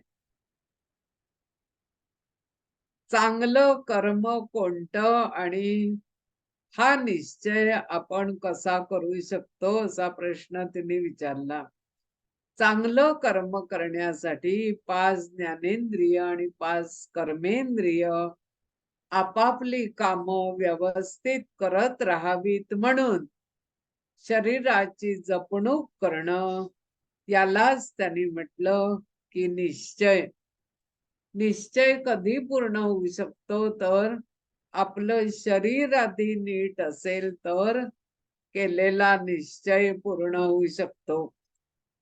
चांगलं कर्म कोणतं आणि हा निश्चय आपण कसा करू शकतो, असा प्रश्न तिने विचारला. चांगलं कर्म करण्यासाठी 5 ज्ञानेंद्रिय आणि 5 कर्मेंद्रिय आपापली कामं व्यवस्थित करत राहावीत म्हणून शरीराची जपणूक करणं, यालाच त्यांनी म्हटलं की निश्चय. निश्चय कधी पूर्ण होऊ शकतो, तर आपलं शरीर आधी नीट असेल तर केलेला निश्चय पूर्ण होऊ शकतो.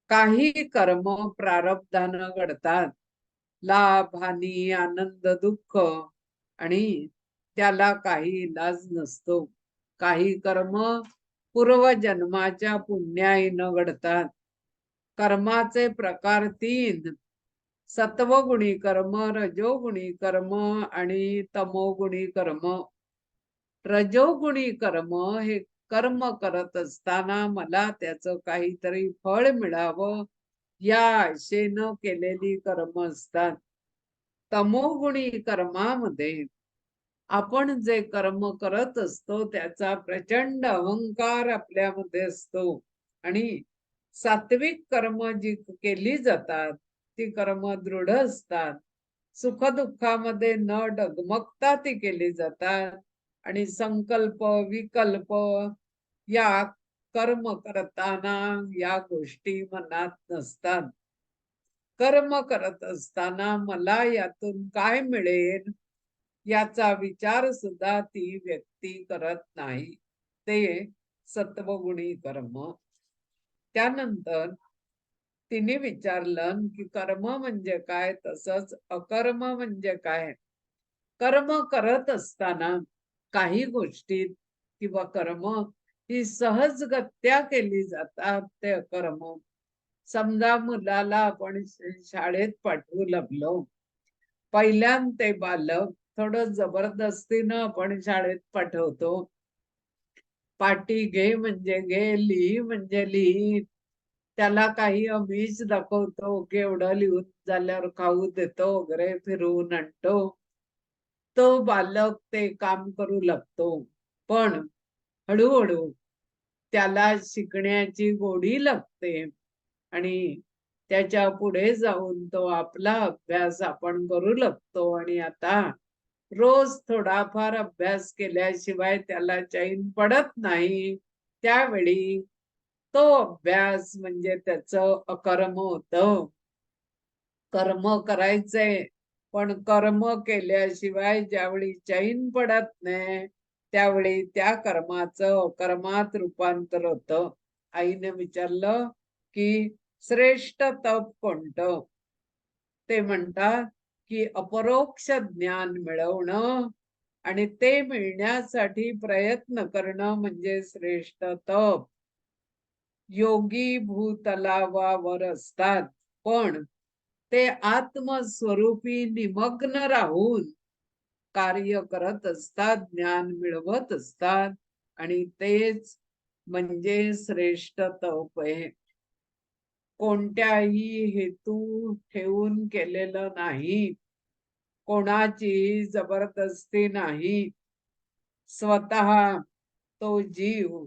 काही कर्म प्रारब्धानं घडतात, लाभ हानी आनंद दुःख, आणि त्याला काही इलाज नसतो. काही कर्म पूर्वजन्माच्या पुण्याईनं घडतात. कर्माचे प्रकार 3: सत्वगुणी कर्म, रजोगुणी कर्म आणि तमोगुणी कर्म. रजोगुणी कर्म हे कर्म करत असताना मला त्याचं काहीतरी फळ मिळावं या आशेनं केलेली कर्म असतात. तमोगुणी कर्मामध्ये आपण जे कर्म करत असतो त्याचा प्रचंड अहंकार आपल्यामध्ये असतो. आणि सात्विक कर्म जी केली जातात ती कर्म दृढ असतात, सुखदुःखामध्ये न डगमगता ती केली जातात आणि संकल्प विकल्प या कर्म करताना या गोष्टी मनात नसतात. कर्म करत असताना मला यातून काय मिळेल याचा विचार सुद्धा ती व्यक्ती करत नाही. ते सत्वगुणी कर्म. त्यानंतर तिने विचारलं की कर्म म्हणजे काय, तसंच अकर्म म्हणजे काय. कर्म करत असताना काही गोष्टी किंवा कर्म ही सहजगत्या केली जातात, ते अकर्म. समजा मुलाला आपण शाळेत पाठवू लागलो, पहिल्यांदा ते बालक थोडं जबरदस्तीनं आपण शाळेत पाठवतो. पाटी घे म्हणजे घे, लिही म्हणजे लिही, त्याला काही अमीष दाखवतो की एवढं लिहून झाल्यावर खाऊ देतो वगैरे, फिरवून आणतो. तो बालक ते काम करू लागतो. पण हळूहळू त्याला शिकण्याची गोडी लागते आणि त्याच्या पुढे जाऊन तो आपला अभ्यास आपण करू लागतो. आणि आता रोज थोडाफार अभ्यास केल्याशिवाय त्याला चैन पडत नाही. त्यावेळी तो अभ्यास म्हणजे त्याचं अकर्म होतं. कर्म करायचंय, पण कर्म केल्याशिवाय ज्यावेळी चैन पडत नाही त्यावेळी त्या कर्माचं अकर्मात रूपांतर होतं. आईने विचारलं की श्रेष्ठ तप कोणतं. ते म्हणतात की अपरोक्ष ज्ञान मिळवणं आणि ते मिळण्यासाठी प्रयत्न करणं म्हणजे श्रेष्ठ तप. योगी भूतलावावर असतात, पण ते आत्मस्वरूपी निमग्न राहून कार्य करत असतात, ज्ञान मिळवत असतात, आणि तेच म्हणजे श्रेष्ठ तप आहे. कोणत्याही हेतू ठेवून केलेलं नाही, कोणाची जबरदस्ती नाही. स्वतः तो जीव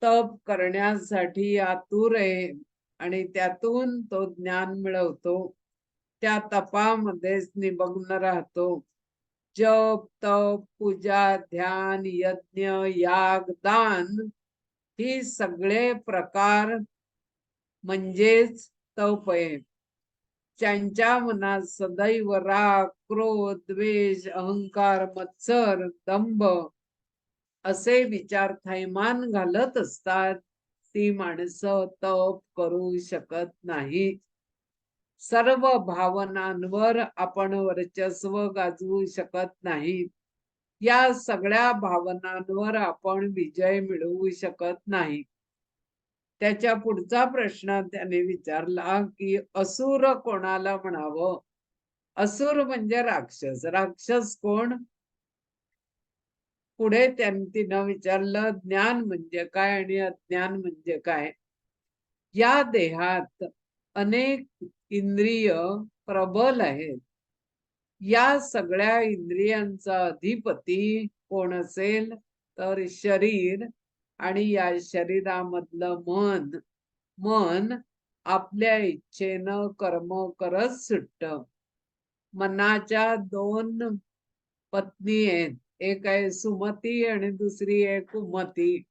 तप करण्यासाठी आतुर आहे आणि त्यातून तो ज्ञान मिळवतो. त्या तपामध्येच निमग्न राहतो. जप, तप, पूजा, ध्यान, यज्ञ, याग, दान ही सगळे प्रकार म्हणजेच तप आहे. ज्यांच्या मनात सदैव राग, क्रोध, द्वेष, अहंकार, मत्सर, दंभ असे विचार थैमान घालत असतात, ती माणसं तप करू शकत नाही. सर्व भावनांवर आपण वर्चस्व गाजवू शकत नाही. या सगळ्या भावनांवर आपण विजय मिळवू शकत नाही. त्याच्या पुढचा प्रश्न त्याने विचारला की असुर कोणाला म्हणावं? असुर म्हणजे राक्षस. राक्षस कोण? पुढे तिनं विचारलं ज्ञान म्हणजे काय आणि अज्ञान म्हणजे काय. या देहात अनेक इंद्रिय प्रबल आहेत. या सगळ्या इंद्रियांचा अधिपती कोण असेल तर शरीर, आणि या शरीरामधलं मन. मन आपल्या इच्छेनं कर्म करत सुटत. मनाच्या दोन पत्नी आहेत, एक आहे सुमती आणि दुसरी आहे कुमती.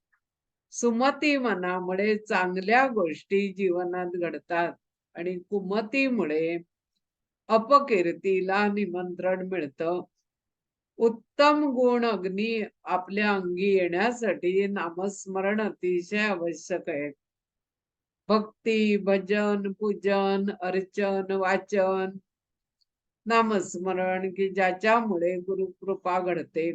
सुमती मनामुळे चांगल्या गोष्टी जीवनात घडतात आणि कुमतीमुळे अपकीर्तीला निमंत्रण मिळतं. उत्तम गुण अग्नी आपल्या अंगी येण्यासाठी नामस्मरण अतिशय आवश्यक आहे. भक्ती, भजन, पूजन, अर्चन, वाचन, नामस्मरण की ज्याच्यामुळे गुरुकृपा घडते.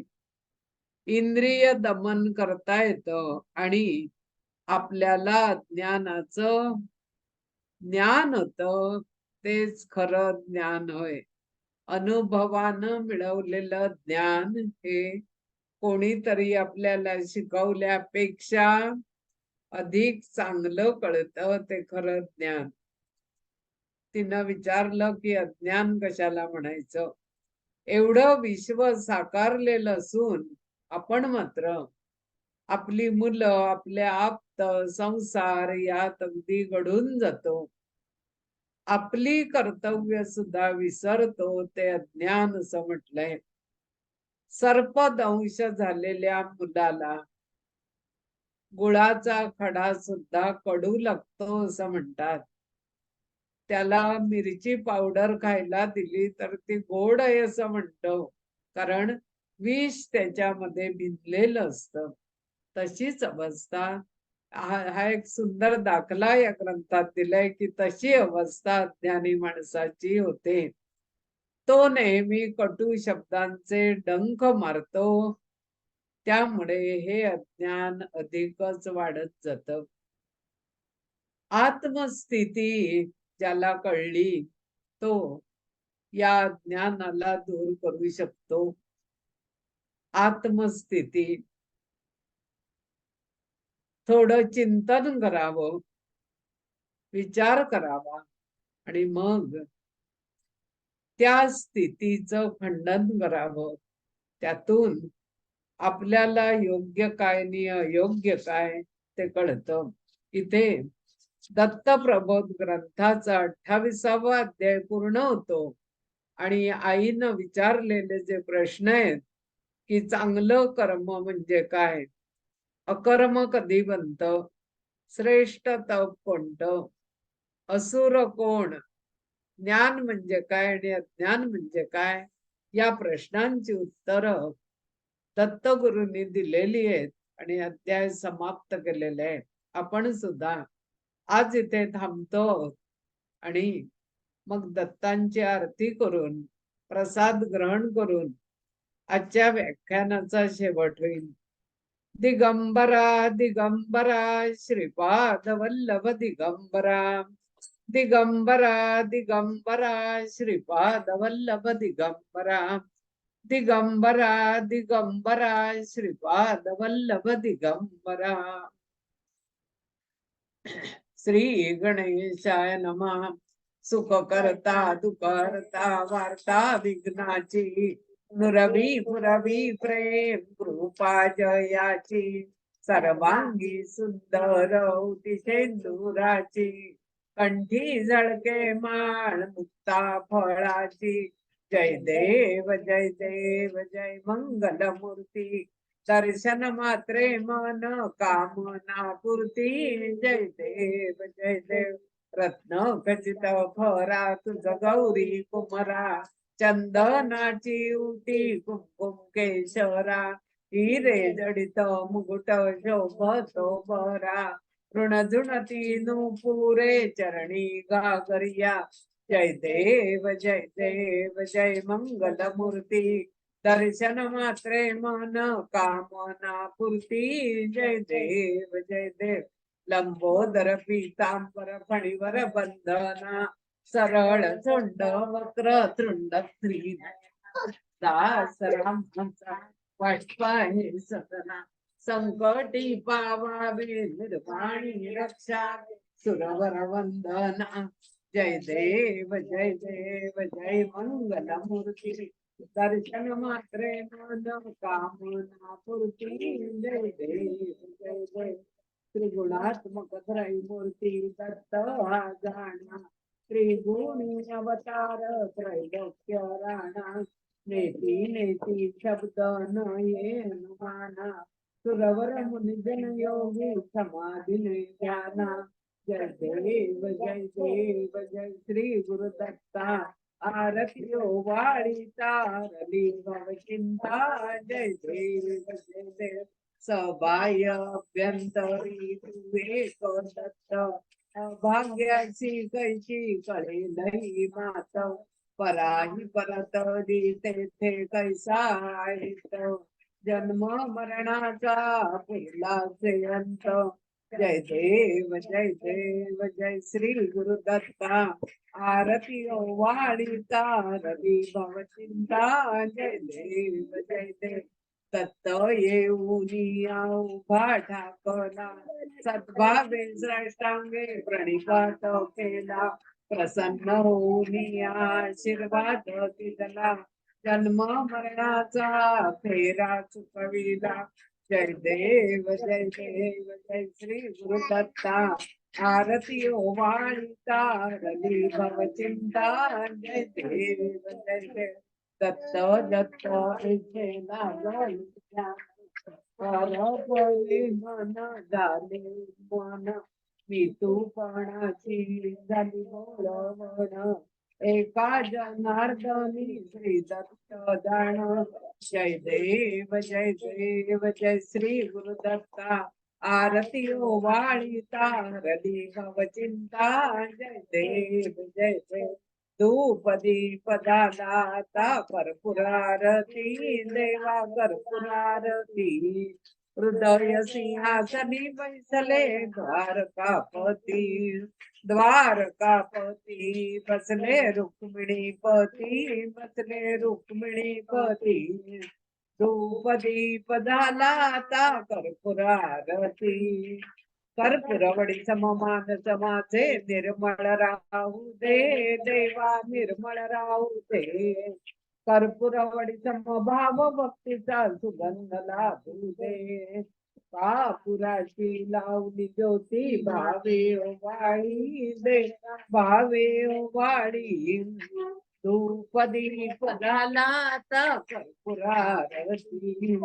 इंद्रिय दमन करता येतं आणि आपल्याला ज्ञानाचं ज्ञान होतं, तेच खरं ज्ञान होय. अनुभवानं मिळवलेलं ज्ञान हे कोणीतरी आपल्याला शिकवल्यापेक्षा अधिक चांगलं कळतं, ते खरं ज्ञान. तिनं विचारलं की अज्ञान कशाला म्हणायचं? एवढं विश्व साकारलेलं असून आपण मात्र आपली मुलं, आपले आप्त, संसार यात अगदी घडून जातो. आपली कर्तव्य सुद्धा विसरतो, ते अज्ञान असं म्हटलंय. सर्पदंश झालेल्या मुलाला गुळाचा खडा सुद्धा कडू लागतो असं म्हणतात. त्याला मिरची पावडर खायला दिली तर ती गोड आहे असं म्हणतो, कारण विष त्याच्यामध्ये भिनलेलं असतं. तशीच अवस्था, हा एक सुंदर दाखला या ग्रंथात दिलाय की तशी अवस्था अज्ञानी माणसाची होते. तो नेहमी कटू शब्दांचे डंख मारतो, त्यामुळे हे अज्ञान अधिकच वाढत जातं. आत्मस्थिती ज्याला कळली, तो या ज्ञानाला दूर करू शकतो. आत्मस्थिती, थोडं चिंतन करावं, विचार करावा आणि मग त्या स्थितीचं खंडन करावं. त्यातून आपल्याला योग्य काय आणि अयोग्य काय ते कळतं. इथे दत्तप्रबोध ग्रंथाचा 28वा अध्याय पूर्ण होतो आणि आईनं विचारलेले जे प्रश्न आहेत की चांगलं कर्म म्हणजे काय, अकर्म कधी बनतं, श्रेष्ठ तप कोणतं, असुर कोण, ज्ञान म्हणजे काय आणि अज्ञान म्हणजे काय, या प्रश्नांची उत्तरं दत्तगुरूंनी दिलेली आहेत आणि अध्याय समाप्त केलेले आहे. आपण सुद्धा आज इथे थांबतो आणि मग दत्तांची आरती करून प्रसाद ग्रहण करून आजच्या व्याख्यानाचा शेवट होईल. दिगंबरा दिगंबरा श्रीपाद वल्लभ दिगंबरा, दिगंबरा दिगंबरा श्रीपाद वल्लभ दिगंबरा, दिगंबरा दिगंबरा श्रीपाद वल्लभ दिगंबरा. श्री गणेशाय नमः. सुख करता दुःखहर्ता वार्ता विघ्नाची, नुरवी पुरवी प्रेम कृपा जयाची, सर्वांगी सुंदर सिंदुराची, कंठी झळके माळ मुक्ता फळाची. जय देव जय देव जय मंगल मूर्ती, दर्शन मात्रे मन कामना पूर्ती. जय देव जय देव. रत्न खचित फरा तुझ गौरी कुमरा, चंदनाची उटी कुमकुम केशरा, हिरे जडित मुकुट शोभतो बरा, ऋणझुणती नुपुरे चरणी गागरिया. जय देव जय देव जय मंगल मूर्ती, दर्शन मात्रे मन कामना पूर्ती. जय देव जय देव. लंबोदर पीतांबर फणीवर बंधना, सरळ चंड वक्र तृंड स्त्री दास रामाचा वाटपाहे सदना, संकटी पावावे निर्वाणी रक्षा, सुरवर वंदना. जय देव जय देव जय मंगल मूर्ती, दर्शन मात्रे मन कामना पूर्ती. जय देव जय देव. त्रिगुणात्मक त्रैमूर्ती दत्त हा जाणा, त्रिगुणी अवतार त्रैलोक्य राणा, नेती नेती शब्द न ये माना, सुरवर मुनिजन योगी समाधी ध्याना. जय देव जय देव जय श्री गुरुदत्ता, आरती वाळी तारली भव चिंता. जय देव जय देव. सबाह्य अभ्यंतरी विवेक दत्त, भाग्याची कैची कळे लई मात, पराही परत तेथे कैसा आहेत, जन्म मरणाचा पुरलाचे अंत. जय देव जय देव जय श्री गुरुदत्ता, आरती ओवाळी तारली भव चिंता. जय देव जय देव. दत्त येऊनी उभा ठाकला, सद्भावे श्रेष्ठांगे प्रणिपात केला, प्रसन्न होऊनी आशीर्वाद दिला, जन्म मरणाचा फेरा चुकविला. जय देव जय देव जय श्री गुरुदत्ता, आरती ओवाळी तारली भव चिंता. जय देव जय देव. दत्त दत्त ऐसे लागल्या, परपळे मन झाले मन, मी तूपणाची झाली बोलवण, एका जनार्दनी श्री दत्त जाण. जय देव जय देव जय श्री गुरुदत्ता, आरती ओवाळी तारली भव चिंता. जय देव जय देव. धूप दीप दाता कर्पूरारती, देवा कर्पूरारती, हृदय सिंहासनी बैसले द्वारकापती, द्वारकापती बसले रुक्मिणीपती, बसले रुक्मिणीपती. धूप दीप झाला आता कर्पूरारती, कर्पूरवडी सममानस माझे निर्मळ राहू दे, देवा निर्मळ राहू दे. कर्पूरवडी समभाव भक्तीचा सुगंध लाभू दे, कापुराची लावली ज्योती भावे ओवाळी दे, भावे ओवाळी. धूप दीप झाला आता कर्पूरारती,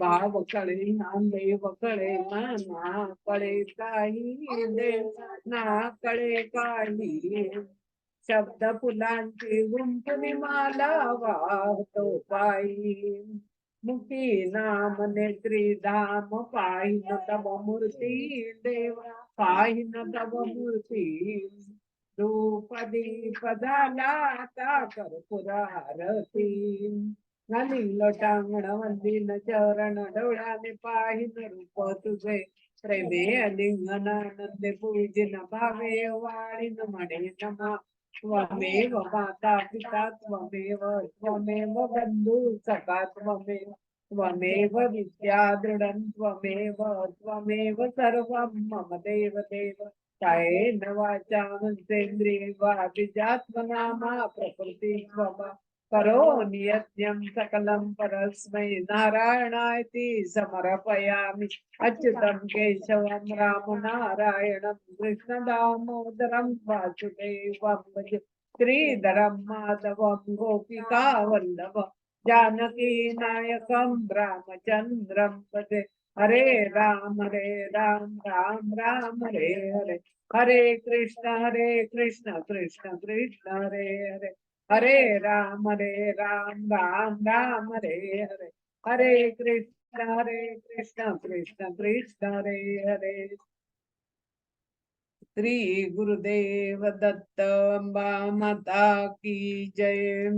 भाव कळे नांदेव कळे ना कळे काही देव ना कळे काही, शब्द फुलांची गुंफणी माला वाहतो पायी, मुखी नाम नेत्री धाम पाहिन तव मूर्ती, देवा पाहिन तव मूर्ती. धूप दीप झाला आता कर्पूरारती घाली लोटांगण वंदीन चरण डोळ्याने पाहिन रूप तुझे प्रेमे अलिंगनानंदे पूजिन भावे वाळीन म्हणे नमा त्वमेव माता पिता त्वमेव बंधू सखा त्वमेव विद्या दृढं त्वमेव सर्वं मम देव देव कायेन वाचा मनसेन्द्रिये वा विजात्मना मा प्रकृती स्वभा करोमि यज्ञं सकलं परस्मै नारायणायति समर्पयामि अच्युतं केशवं राम नारायणं कृष्ण दामोदरं वासुदेवं भजे श्रीधरं माधवं गोपिका वल्लभ जानकी नायकं रामचन्द्रं भजे हरे राम राम राम हरे हरे हरे कृष्ण कृष्ण कृष्ण हरे हरे हरे राम राम हरे हरे हरे कृष्ण कृष्ण कृष्ण हरे हरे श्री गुरुदेव दत्त अम्बा माता की जय।